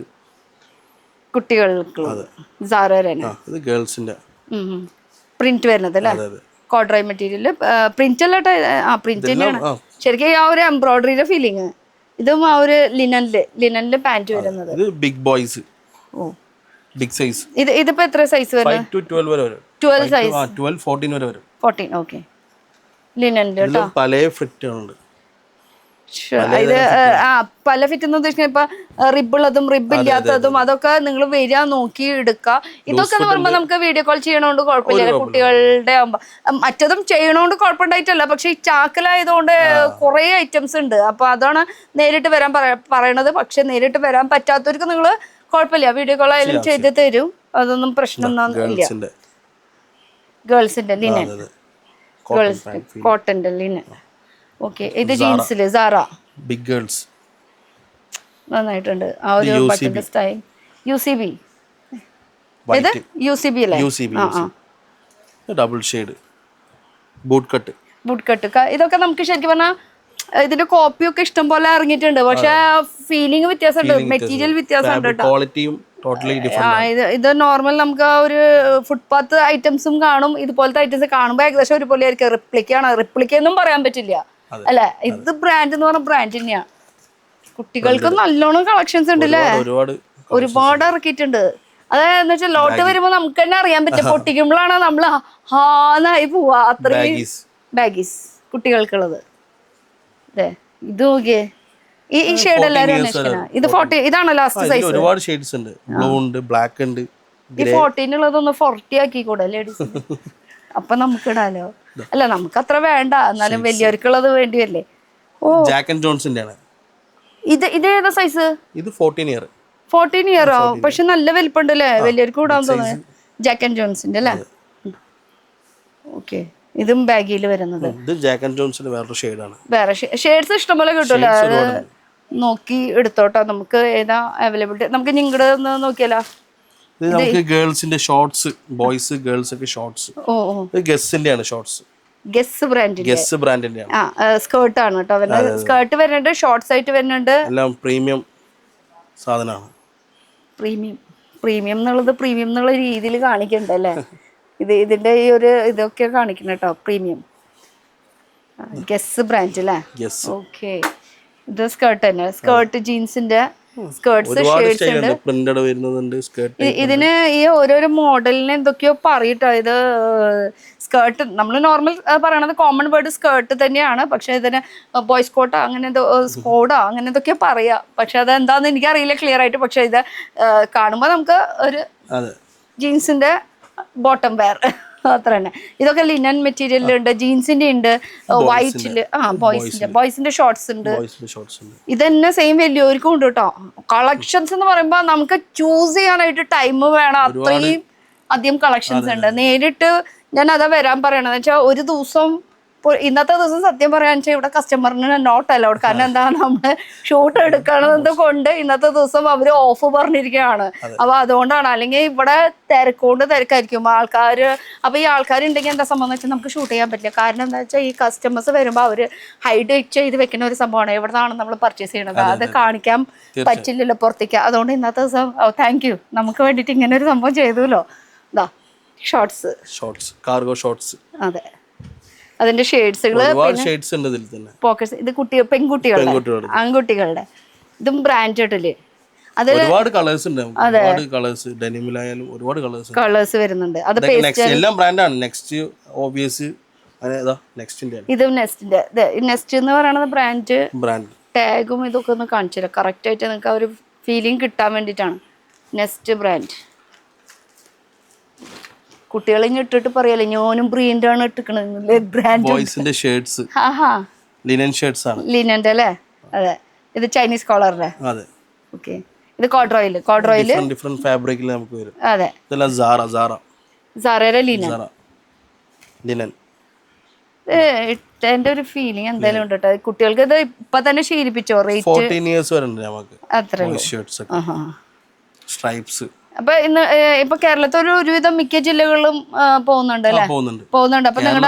കുട്ടികൾക്ക്. ഗേൾസിന്റെ പ്രിന്റ് വരുന്നത് അല്ലേ, കോഡ്രൈ മെറ്റീരിയൽ. പ്രിന്റ് അല്ല, പ്രിന്റ് തന്നെയാണ് ശരിക്കും. ആ ഒരു എംബ്രോയിഡറിയുടെ ഫീലിംഗ്. ഇതും ആ ഒരു ലിനനില് പാന്റ് വരുന്നത്. Big boys, big size. ഇതിപ്പോ എത്ര സൈസ് വരുന്നത്? 5 to 12 വരെ വരും. 12 സൈസ്, 12, 14 വരെ വരും. 14. ഓക്കെ, ലിനനില് പല ഫിറ്റുകളുണ്ട്. ഇത് പല ഫിറ്റ് എന്ന് ഉദ്ദേശിക്കുന്നത് ഇപ്പൊ റിബുള്ളതും റിബ് ഇല്ലാത്തതും അതൊക്കെ നിങ്ങൾ വരിക നോക്കി എടുക്കുക. ഇതൊക്കെ എന്ന് പറയുമ്പോൾ നമുക്ക് വീഡിയോ കോൾ ചെയ്യണോണ്ട് കുഴപ്പമില്ല, കുട്ടികളുടെ ആകുമ്പോ. മറ്റതും ചെയ്യണോണ്ട് കുഴപ്പമുണ്ടായിട്ടല്ല, പക്ഷെ ഈ ചാക്കലായതുകൊണ്ട് കുറെ ഐറ്റംസ് ഉണ്ട്. അപ്പൊ അതാണ് നേരിട്ട് വരാൻ പറയണത്. പക്ഷെ നേരിട്ട് വരാൻ പറ്റാത്തവർക്ക് നിങ്ങൾ കുഴപ്പമില്ല, വീഡിയോ കോൾ ആയാലും ചെയ്ത് തരും. അതൊന്നും പ്രശ്നമൊന്നും ഇല്ല. ഗേൾസിന്റെ ലിനൻ, കോട്ടന്റെ ലിനൻ. ഓക്കെ, ഇത് ജീൻസില് സാറ ബിഗ് ഗേൾസ് നന്നായിട്ടുണ്ട്. ആ ഒരു ബട്ടന്റെ സ്റ്റൈൽ. UCB, ഇത് UCB അല്ലേ? Double shade boot cut. ഇതൊക്കെ നമുക്ക് ശരിക്കും പറഞ്ഞാൽ ഇതിന്റെ കോപ്പിയൊക്കെ ഇഷ്ടം പോലെ ഇറങ്ങിയിട്ടുണ്ട്. പക്ഷെ ഫീലിംഗ് വ്യത്യാസമുണ്ട്, മെറ്റീരിയൽ വ്യത്യാസമുണ്ട് കേട്ടോ. ക്വാളിറ്റിയും ടോട്ടലി ഡിഫറെന്റ്. ഇത് നോർമൽ നമുക്ക് ആ ഒരു ഫുട്പാത്ത് ഐറ്റംസും കാണും. ഇതുപോലത്തെ ഐറ്റംസ് കാണുമ്പോൾ ഏകദേശം ഒരുപോലെ ആയിരിക്കും. റിപ്ലിക്ക എന്നും പറയാൻ പറ്റില്ല അല്ലെ. ഇത് ബ്രാൻഡ് എന്ന് പറഞ്ഞ ബ്രാൻഡ് തന്നെയാ. കുട്ടികൾക്ക് നല്ലോണം കളക്ഷൻസ് ഉണ്ട് അല്ലേ, ഒരുപാട് ഇറക്കിയിട്ടുണ്ട്. അതെന്ന് വെച്ചാൽ ലോട്ട് വരുമ്പോ നമുക്ക് തന്നെ അറിയാൻ പറ്റും. പൊട്ടിക്കുമ്പോഴാണ് നമ്മള് ഹാന്നായി പോവാ. അത്രയും ബാഗീസ് കുട്ടികൾക്കുള്ളത്. അതെ, ഇത് നോക്കിയേ, ഈ ഷെയ്ഡ് എല്ലാരും അന്വേഷിക്കണം. ഇത് 40, ഇതാണ് ലാസ്റ്റ് സൈസ്. ഒരുപാട് ഷെയ്ഡ്സ് ഉണ്ട്, ബ്ലൂ ഉണ്ട്, ബ്ലാക്ക് ഉണ്ട്. ഈ 14 ഉള്ളതൊന്ന് 40 ആക്കിക്കൂടെ ലേഡീസ്? അപ്പൊ നമുക്ക് ഇടാലോ. അല്ല, നമുക്ക് അത്ര വേണ്ട, എന്നാലും വലിയവർക്കുള്ളത് വേണ്ടിയല്ലേ. ഓ, ജാക്ക് ആൻഡ് ജോൺസിന്റെ ആണ് ഇത്. ഇത് ഏതാ സൈസ്? ഇത് 14 ഇയർ. 14 ഇയറോ? പക്ഷെ നല്ല വലിപ്പുണ്ട് അല്ലേ, വലിയവർക്ക് കൂടാൻ തോന്നുന്നത്. ജാക്ക് ആൻഡ് ജോൺസിന്റെ അല്ലേ? ഓക്കെ, ഇതും ബാഗിൽ വരുന്നത്. ഇത് ജാക്ക് ആൻഡ് ജോൺസിന്റെ വേറെ ഷെയ്ഡാണ്. വേറെ ഷെയ്ഡ്സ് ഇഷ്ടംപോലെ കിട്ടുമല്ലോ, നോക്കി എടുത്തോട്ടോ. നമുക്ക് ഏതാ അവൈലബിലിറ്റി? നമുക്ക് നിങ്ങളുടെ ഒന്ന് നോക്കിയാലോ. ഇത് നമുക്ക് ഗേൾസിന്റെ ഷോർട്സ്, ബോയ്സ് ഗേൾസ് ഒക്കെ ഷോർട്സ്. ഇത് ഗസ്സിന്റെ ആണ് ഷോർട്സ്. ഗസ് ബ്രാൻഡിന്റെ ആണ്. സ്കേർട്ട് ആണ് കേട്ടോ വരുന്നത്. സ്കേർട്ട് വരുന്നുണ്ട്, ഷോർട്സ് ആയിട്ട് വരുന്നുണ്ട്. എല്ലാം പ്രീമിയം സാധനമാണ്. പ്രീമിയം എന്നുള്ള രീതിയിൽ കാണിക്കണ്ടല്ലേ. ഇതിന്റെ ഈ ഒരു ഇതൊക്കെ കാണിക്കണം കേട്ടോ, പ്രീമിയം. ഗസ് ബ്രാൻഡ് അല്ലേ? ഓക്കെ, ഇത് സ്കേർട്ട് തന്നെ. സ്കേർട്ട് ജീൻസിന്റെ സ്കേർട്സ്, ഷേഡ്സ് ഉണ്ട്. ഇതിന് ഈ ഓരോരോ മോഡലിന് എന്തൊക്കെയോ പറയട്ടോ. ഇത് സ്കേർട്ട് നമ്മൾ നോർമൽ പറയണത് കോമൺ വേർഡ് സ്കേർട്ട് തന്നെയാണ്. പക്ഷെ ഇതിന് ബോയ്സ് കോട്ട അങ്ങനെ സ്കോഡോ അങ്ങനെ എന്തൊക്കെയോ പറയാ. പക്ഷെ അത് എന്താന്ന് എനിക്കറിയില്ല ക്ലിയർ ആയിട്ട്. പക്ഷെ ഇത് കാണുമ്പോൾ നമുക്ക് ഒരു ജീൻസിന്റെ ബോട്ടം വെയർ അത്ര തന്നെ. ഇതൊക്കെ ലിനൻ മെറ്റീരിയലുണ്ട്, ജീൻസിന്റെ ഉണ്ട്, വൈറ്റില് ബോയ്സിന്റെ ഷോർട്സ് ഉണ്ട്. ഇത് തന്നെ സെയിം വലിയവർക്കും ഉണ്ട് കേട്ടോ. കളക്ഷൻസ് എന്ന് പറയുമ്പോ നമുക്ക് ചൂസ് ചെയ്യാനായിട്ട് ടൈം വേണം, അത്രയും അധികം കളക്ഷൻസ് ഉണ്ട്. നേരിട്ട് ഞാൻ അതാ വരാൻ പറയണത് വെച്ചാൽ ഒരു ദിവസം ഇന്നത്തെ ദിവസം സത്യം പറയാന്ന് വെച്ചാൽ ഇവിടെ കസ്റ്റമറിന് നോട്ട് അലൗഡ്. കാരണം എന്താ, നമ്മള് ഷൂട്ട് എടുക്കണത് കൊണ്ട് ഇന്നത്തെ ദിവസം അവര് ഓഫ് പറഞ്ഞിരിക്കുകയാണ്. അപ്പൊ അതുകൊണ്ടാണ്, അല്ലെങ്കിൽ ഇവിടെ തിരക്കായിരിക്കും ആൾക്കാര്. അപ്പൊ ഈ ആൾക്കാരുണ്ടെങ്കിൽ എന്താ സംഭവം എന്ന് വെച്ചാൽ നമുക്ക് ഷൂട്ട് ചെയ്യാൻ പറ്റില്ല. കാരണം എന്താ വെച്ചാൽ ഈ കസ്റ്റമേഴ്സ് വരുമ്പോൾ അവര് ഹൈഡ് ചെയ്ത് വെക്കുന്ന ഒരു സംഭവമാണ്. എവിടെന്നാണ് നമ്മൾ പർച്ചേസ് ചെയ്യണത് അത് കാണിക്കാൻ പറ്റില്ലല്ലോ പുറത്തേക്ക്. അതുകൊണ്ട് ഇന്നത്തെ ദിവസം താങ്ക് യു, നമുക്ക് വേണ്ടിയിട്ട് ഇങ്ങനെ ഒരു സംഭവം ചെയ്തുല്ലോ. ഇതാ ഷോർട്സ് കാർഗോ ഷോർട്സ്. അതെ, അതിന്റെ ഷെയ്ഡ്സുകള്, പോക്കറ്റ്സ്. ഇത് പെൺകുട്ടികളുടെ ആൺകുട്ടികളുടെ. ഇതും ബ്രാൻഡഡില് ഒരുപാട് കളേഴ്സ് ഉണ്ട്. ഒരുപാട് കളേഴ്സ്, ഡെനിമിലായാലും ഒരുപാട് കളേഴ്സ് വരുന്നുണ്ട്. അത് എല്ലാം ബ്രാൻഡാണ്. നെക്സ്റ്റ് ഓബിയസ് ഇത് നെസ്റ്റ് എന്ന് പറയുന്നത് ബ്രാൻഡ് ടാഗും ഇതൊക്കെ ഒന്ന് കാണിച്ചു തരാം കറക്റ്റ് ആയിട്ട് നിങ്ങൾക്ക് ആ ഒരു ഫീലിംഗ് കിട്ടാൻ വേണ്ടിയിട്ടാണ്. Nest brand. കുട്ടികളെ ഇട്ടിട്ട് പറയാലോ ഞാനും ബ്രീൻഡാണ് ഇട്ടിക്കണത്. ബ്രാൻഡ് ബോയ്സിന്റെ ഷർട്ട്സ്, ലിനൻ ഷർട്ട്സ് ആണ്. ലിനന്റെ അല്ലേ? അതെ. ഇത് ചൈനീസ് കോളറിന്റെ. അതെ. ഓക്കെ. ഇത് കോഡ്രോയിൽ ഡിഫറെന്റ് ഫാബ്രിക്കിൽ നമുക്ക് വരും. അതെ. ഇതെല്ലാം സാറയുടെ ലിനൻ. എന്റെ ഒരു ഫീലിംഗ് എന്തായാലും ഉണ്ട് കേട്ടോ. കുട്ടികൾക്ക് ഇത് ഇപ്പൊ തന്നെ ശീലിപ്പിച്ചോ? റേറ്റ് 14 years വരെ ഉണ്ട് നമുക്ക്. അത്രേ സ്ട്രൈപ്സ്. അപ്പൊ ഇപ്പൊ കേരളത്തിൽ ഒരുവിധം മിക്ക ജില്ലകളിലും പോകുന്നുണ്ട് അല്ലേ? പോകുന്നുണ്ട്. അപ്പൊ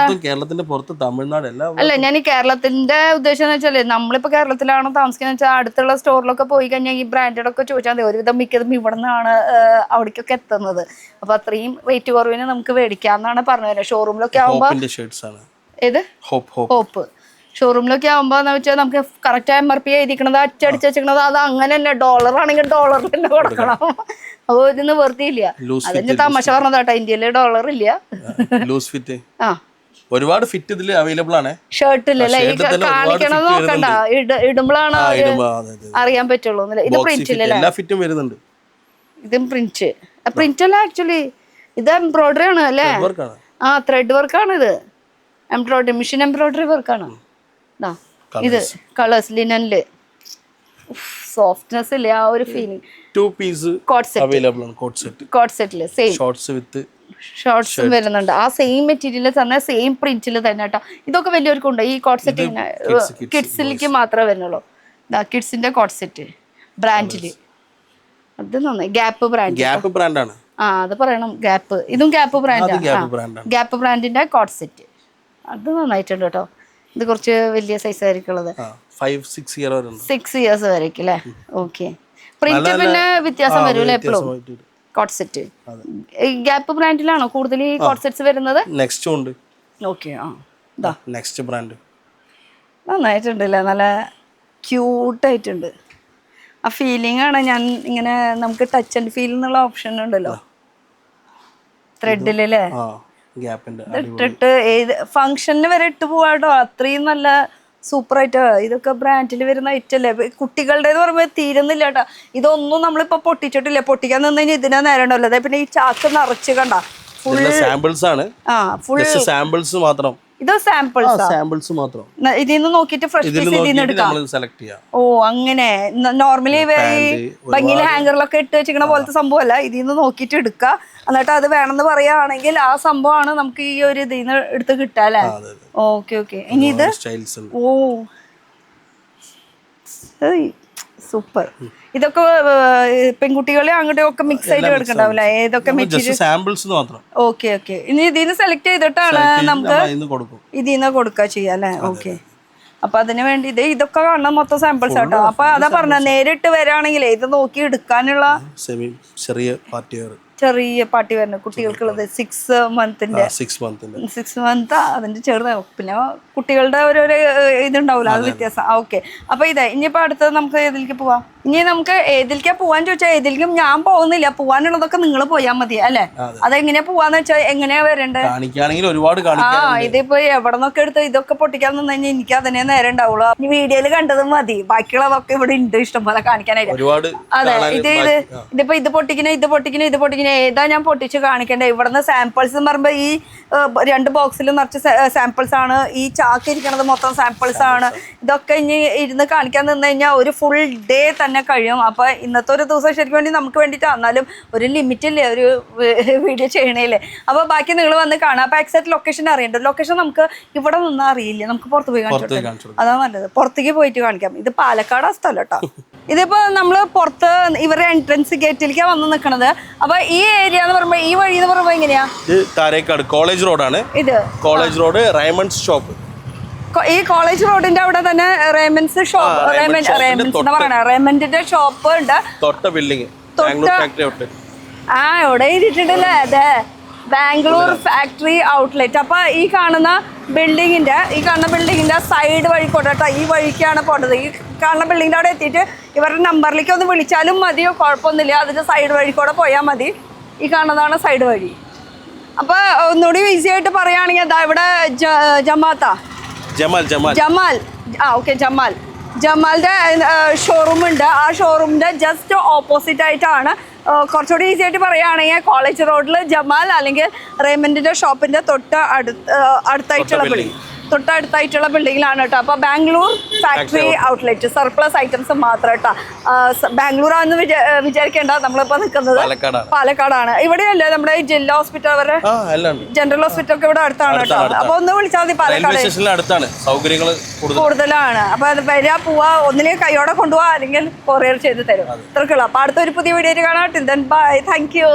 കേരളത്തിന്റെ പുറത്ത് തമിഴ്നാട് എല്ലാം. അല്ല, ഞാൻ ഈ കേരളത്തിന്റെ ഉദ്ദേശം എന്ന് വെച്ചാല് നമ്മളിപ്പോ കേരളത്തിലാണോ താമസിക്കുന്നത് വെച്ചാൽ അടുത്തുള്ള സ്റ്റോറിലൊക്കെ പോയി കഴിഞ്ഞാൽ ഈ ബ്രാൻഡഡ് ഒക്കെ ചോദിച്ചാൽ മതി. ഒരുവിധം മിക്കതും ഇവിടെ നിന്നാണ് അവിടേക്കൊക്കെ എത്തുന്നത്. അപ്പൊ അത്രയും റേറ്റ് കുറവിന് നമുക്ക് മേടിക്കാന്നാണ് പറഞ്ഞത്. ഷോറൂമിലൊക്കെ ആവുമ്പോ ഏത് ഹോപ്പ് ഷോറൂമിലൊക്കെ ആവുമ്പോ എന്ന് വെച്ചാൽ നമുക്ക് കറക്റ്റ് MRP എഴുതിക്കണത് അച്ചടിച്ച് വെച്ചിരിക്കണത് അത് അങ്ങനെ തന്നെ. ഡോളർ ആണെങ്കിൽ ഡോളറിൽ തന്നെ കൊടുക്കണം. അപ്പൊ ഇതിന് വെറുതെയില്ല. അതിന്റെ തമാശ പറഞ്ഞതാട്ടോ, ഇന്ത്യയില് ഡോളർ ഇല്ല. ഒരുപാട് ഫിറ്റ് ഇതിൽ അവൈലബിൾ ആണ്. ഷർട്ടിലല്ലേ കാണിക്കണത് നോക്കണ്ട, ഇടുമ്പോഴാണ് അറിയാൻ പറ്റുള്ളൂ. ഇത് പ്രിന്റിലല്ലേ? ഇതും പ്രിന്റ് അല്ല ആക്ച്വലി, ഇത് എംബ്രോയിഡറി ആണ് അല്ലേ? ത്രെഡ് വർക്കാണ് ഇത്. മെഷീൻ എംബ്രോയിഡറി വർക്കാണ്. ഇത് കളേഴ്സ് ലിനനില് സോഫ്റ്റ്നെസ് ഇല്ലേ, ആ ഒരു ഫീലിംഗ്. 2 piece അവൈലബിൾ ആണ്. കോട്ട് സെറ്റില് സെയിം ഷോർട്സും വരുന്നുണ്ട്. ആ സെയിം മെറ്റീരിയൽ തന്നെ സെയിം പ്രിന്റിൽ തന്നെ കേട്ടോ. ഇതൊക്കെ വലിയവർക്കുണ്ട്. ഈ കോട്ട് സെറ്റ് കിഡ്സിലേക്ക് മാത്രമേ വരുന്നുള്ളൂ. കിഡ്സിന്റെ കോട്ട് സെറ്റ് ബ്രാൻഡില് അത് നന്നായി. ഗ്യാപ്പ് ബ്രാൻഡാണ്. അത് പറയണം, ഗ്യാപ്പ്. ഇതും ഗ്യാപ്പ് ബ്രാൻഡാണ്. ഗ്യാപ്പ് ബ്രാൻഡിന്റെ കോട്ട് സെറ്റ് അത് നന്നായിട്ടുണ്ട് കേട്ടോ. ഇത് കുറച്ച് വലിയ സൈസ് ആയിരിക്കുള്ളത്. 6 years വരേക്കും അല്ലേ? ഓക്കെ. പ്രിന്റ് പിന്നെ വ്യത്യാസം വരും എപ്പോഴും. കോട്ട് സെറ്റ് ഗ്യാപ്പ് ബ്രാൻഡിലാണോ കൂടുതൽ ഈ കോട്ട് സെറ്റ്സ് വരുന്നത്? നെക്സ്റ്റ് ഉണ്ട്. ഓക്കെ. നെക്സ്റ്റ് ബ്രാൻഡ് നന്നായിട്ടുണ്ടല്ലേ, നല്ല ക്യൂട്ടായിട്ടുണ്ട്. ആ ഫീലിംഗ് ആണ്. ഞാൻ ഇങ്ങനെ നമുക്ക് ടച്ച് ആൻഡ് ഫീൽ എന്നുള്ള ഓപ്ഷൻ ഉണ്ടല്ലോ ത്രെഡിലല്ലേ, ഇട്ടിട്ട് ഏത് ഫംഗ്ഷന് വരെ ഇട്ട് പോവാട്ടോ. അത്രയും നല്ല സൂപ്പറായിട്ട്. ഇതൊക്കെ ബ്രാൻഡിൽ വരുന്ന ഐറ്റല്ലേ. കുട്ടികളുടെ എന്ന് പറയുമ്പോൾ തീരുന്നില്ല കേട്ടോ. ഇതൊന്നും നമ്മളിപ്പോ പൊട്ടിച്ചിട്ടില്ല. പൊട്ടിക്കാൻ നിന്ന് കഴിഞ്ഞാൽ ഇതിനാ നേരം ഉണ്ടല്ലോ. അതെ. പിന്നെ ഈ ചാക്ക് നിറച്ച് കണ്ട ഫുൾ സാമ്പിൾസ് ആണ്. ഫുൾ സാമ്പിൾസ് മാത്രം. ഇത് സാമ്പിൾസ് മാത്രം. ഇതിന്ന് നോക്കിയിട്ട് ഫ്രഷ് പീസ് ഇതിന്ന് എടുക്കാം. ഓ അങ്ങനെ നോർമലി ഭംഗിയിലെ ഹാങ്കറിലൊക്കെ ഇട്ട് വെച്ചിരിക്കണ പോലത്തെ സംഭവമല്ല. ഇതിന്ന് നോക്കിയിട്ട് എടുക്കുക. എന്നിട്ട് അത് വേണമെന്ന് പറയുകയാണെങ്കിൽ ആ സംഭവമാണ് നമുക്ക് ഈ ഒരു ഇതിന്ന് എടുത്ത് കിട്ടുക അല്ലേ? ഓക്കെ. ഇനി ഇത് സൂപ്പർ. ഇതൊക്കെ പെൺകുട്ടികളെ അങ്ങോട്ടും ഒക്കെ മിക്സ് ആയിട്ട് എടുക്കണ്ടാവില്ല. ഏതൊക്കെ മെറ്റീരിയൽ. ഓക്കെ. ഇനി ഇതിന്ന് സെലക്ട് ചെയ്തിട്ടാണ് നമുക്ക് ഇതിന്ന് കൊടുക്കുക ചെയ്യാം അല്ലേ? ഓക്കെ. അപ്പൊ അതിന് വേണ്ടി ഇതൊക്കെ കാണാൻ മൊത്തം സാമ്പിൾസ് ആട്ടോ. അപ്പൊ അതാ പറഞ്ഞ നേരിട്ട് വരാണെങ്കിലേ ഇത് നോക്കി എടുക്കാനുള്ള ചെറിയ പാർട്ടി വരുന്നത് കുട്ടികൾക്കുള്ളത്. 6 month അതിന്റെ ചെറുത്. പിന്നെ കുട്ടികളുടെ ഓരോരോ ഇതുണ്ടാവില്ല, അത് വ്യത്യാസം. ഓക്കെ. അപ്പൊ ഇനിയിപ്പോ അടുത്തത് നമുക്ക് ഏതിലേക്ക് പോവാം? ഇനി നമുക്ക് ഏതിലേക്കാ പോവാൻ ചോദിച്ചാൽ ഏതിലേക്കും ഞാൻ പോകുന്നില്ല. പോവാനുള്ളതൊക്കെ നിങ്ങൾ പോയാൽ മതി അല്ലെ? അതെങ്ങനെയാ പോവാന്ന് വെച്ചാൽ എങ്ങനെയാ വരേണ്ടത്? ഇതിപ്പോ എവിടെ നിന്നൊക്കെ എടുത്ത് ഇതൊക്കെ പൊട്ടിക്കാൻ നിന്ന് കഴിഞ്ഞാൽ എനിക്ക് അതിനെ നേരം ഉണ്ടാവുള്ളൂ. ഈ വീഡിയോയിൽ കണ്ടത് മതി, ബാക്കിയുള്ളതൊക്കെ ഇവിടെ ഉണ്ട് ഇഷ്ടംപോലെ കാണിക്കാനായിട്ട്. അതെ. ഇതിപ്പോ ഇത് പൊട്ടിക്കണ ഇനി ഏതാ ഞാൻ പൊട്ടിച്ച് കാണിക്കണ്ടേ? ഇവിടുന്ന് സാമ്പിൾസ് എന്ന് പറയുമ്പോൾ ഈ 2 ബോക്സിൽ നിറച്ച് സാമ്പിൾസ് ആണ്. ഈ ചാക്ക് ഇരിക്കണത് മൊത്തം സാമ്പിൾസ് ആണ്. ഇതൊക്കെ ഇനി ഇരുന്ന് കാണിക്കാൻ നിന്ന് കഴിഞ്ഞാൽ ഒരു ഫുൾ ഡേ തന്നെ കഴിയും. അപ്പോൾ ഇന്നത്തെ ഒരു ദിവസം ശരിക്കും വേണ്ടി നമുക്ക് വേണ്ടിയിട്ട് എന്നാലും ഒരു ലിമിറ്റ് ഇല്ലേ ഒരു വീഡിയോ ചെയ്യണേലേ. അപ്പോൾ ബാക്കി നിങ്ങൾ വന്ന് കാണാം. അപ്പോൾ എക്സാക്ട് ലൊക്കേഷൻ അറിയണ്ട. ലൊക്കേഷൻ നമുക്ക് ഇവിടെ നിന്നും അറിയില്ല, നമുക്ക് പുറത്ത് പോയി കാണിച്ചു. അതാണ് നല്ലത്, പുറത്തേക്ക് പോയിട്ട് കാണിക്കാം. ഇത് പാലക്കാട് സ്ഥലം കേട്ടോ. ഇതിപ്പോ നമ്മള് പുറത്ത് ഇവരുടെ എൻട്രൻസ് ഗേറ്റിലേക്കാണ് വന്ന് നിൽക്കണത്. അപ്പൊ ഈ ഏരിയ എന്ന് പറയുമ്പോ ഈ വഴി എന്ന് പറയുമ്പോ എങ്ങനെയാ? ഇത് താരേക്കാട് കോളേജ് റോഡാണ്. ഇത് കോളേജ് റോഡ് റൈമണ്ട്സ് ഷോപ്പ്. ഈ കോളേജ് റോഡിന്റെ അവിടെ തന്നെ റേമൻസ് ഷോപ്പ്, റേമൻഡിന്റെ ഷോപ്പ് ഉണ്ട്. തൊട്ട ബിൽഡിംഗ് ഇവിടെ ഇരുട്ടിട്ടല്ലേ അതെ, ബാംഗ്ലൂർ ഫാക്ടറി ഔട്ട്ലെറ്റ്. അപ്പൊ ഈ കാണുന്ന ബിൽഡിങ്ങിന്റെ സൈഡ് വഴി കൊണ്ടോ, ഈ വഴിക്കാണ് പോണ്ടത്. ഈ കാണുന്ന ബിൽഡിങ്ങിന്റെ അവിടെ എത്തിയിട്ട് ഇവരുടെ നമ്പറിലേക്ക് ഒന്ന് വിളിച്ചാലും മതിയോ, കുഴപ്പമൊന്നുമില്ല. അതിന്റെ സൈഡ് വഴി കൂടെ പോയാൽ മതി. ഈ കാണുന്നതാണ് സൈഡ് വഴി. അപ്പൊ ഒന്നുകൂടി ഈസി ആയിട്ട് പറയുകയാണെങ്കിൽ ഇവിടെ ജമാലിന്റെ ഷോറൂം ഉണ്ട്. ആ ഷോറൂമിന്റെ ജസ്റ്റ് ഓപ്പോസിറ്റ് ആയിട്ടാണ്. കുറച്ചുകൂടി ഈസി ആയിട്ട് പറയുകയാണെങ്കിൽ കോളേജ് റോഡിൽ ജമാൽ അല്ലെങ്കിൽ റേമൻഡിന്റെ ഷോപ്പിന്റെ തൊട്ടടുത്തായിട്ടുള്ള ബിൽഡിങ്ങിലാണ് കേട്ടോ. അപ്പോൾ Bangalore factory outlet surplus items മാത്രം കേട്ടോ. ബാംഗ്ലൂർ ആണെന്ന് വിചാരിക്കേണ്ട, നമ്മളിപ്പോൾ നിൽക്കുന്നത് പാലക്കാടാണ്. ഇവിടെയല്ലേ നമ്മുടെ ഈ ജില്ലാ ഹോസ്പിറ്റൽ, അവരുടെ ജനറൽ ഹോസ്പിറ്റൽ ഒക്കെ ഇവിടെ അടുത്താണ് കേട്ടോ. അപ്പോൾ ഒന്ന് വിളിച്ചാൽ മതി. പാലക്കാട് കൂടുതലാണ്. അപ്പോൾ അത് വരിക പോവാ, ഒന്നിലേക്ക് കൈയോടെ കൊണ്ടുപോവാ അല്ലെങ്കിൽ കൊറിയർ ചെയ്ത് തരും. ഇത്രക്കുള്ള. അപ്പോൾ അടുത്തൊരു പുതിയ വീഡിയോ കാണാം. Till then bye, thank you.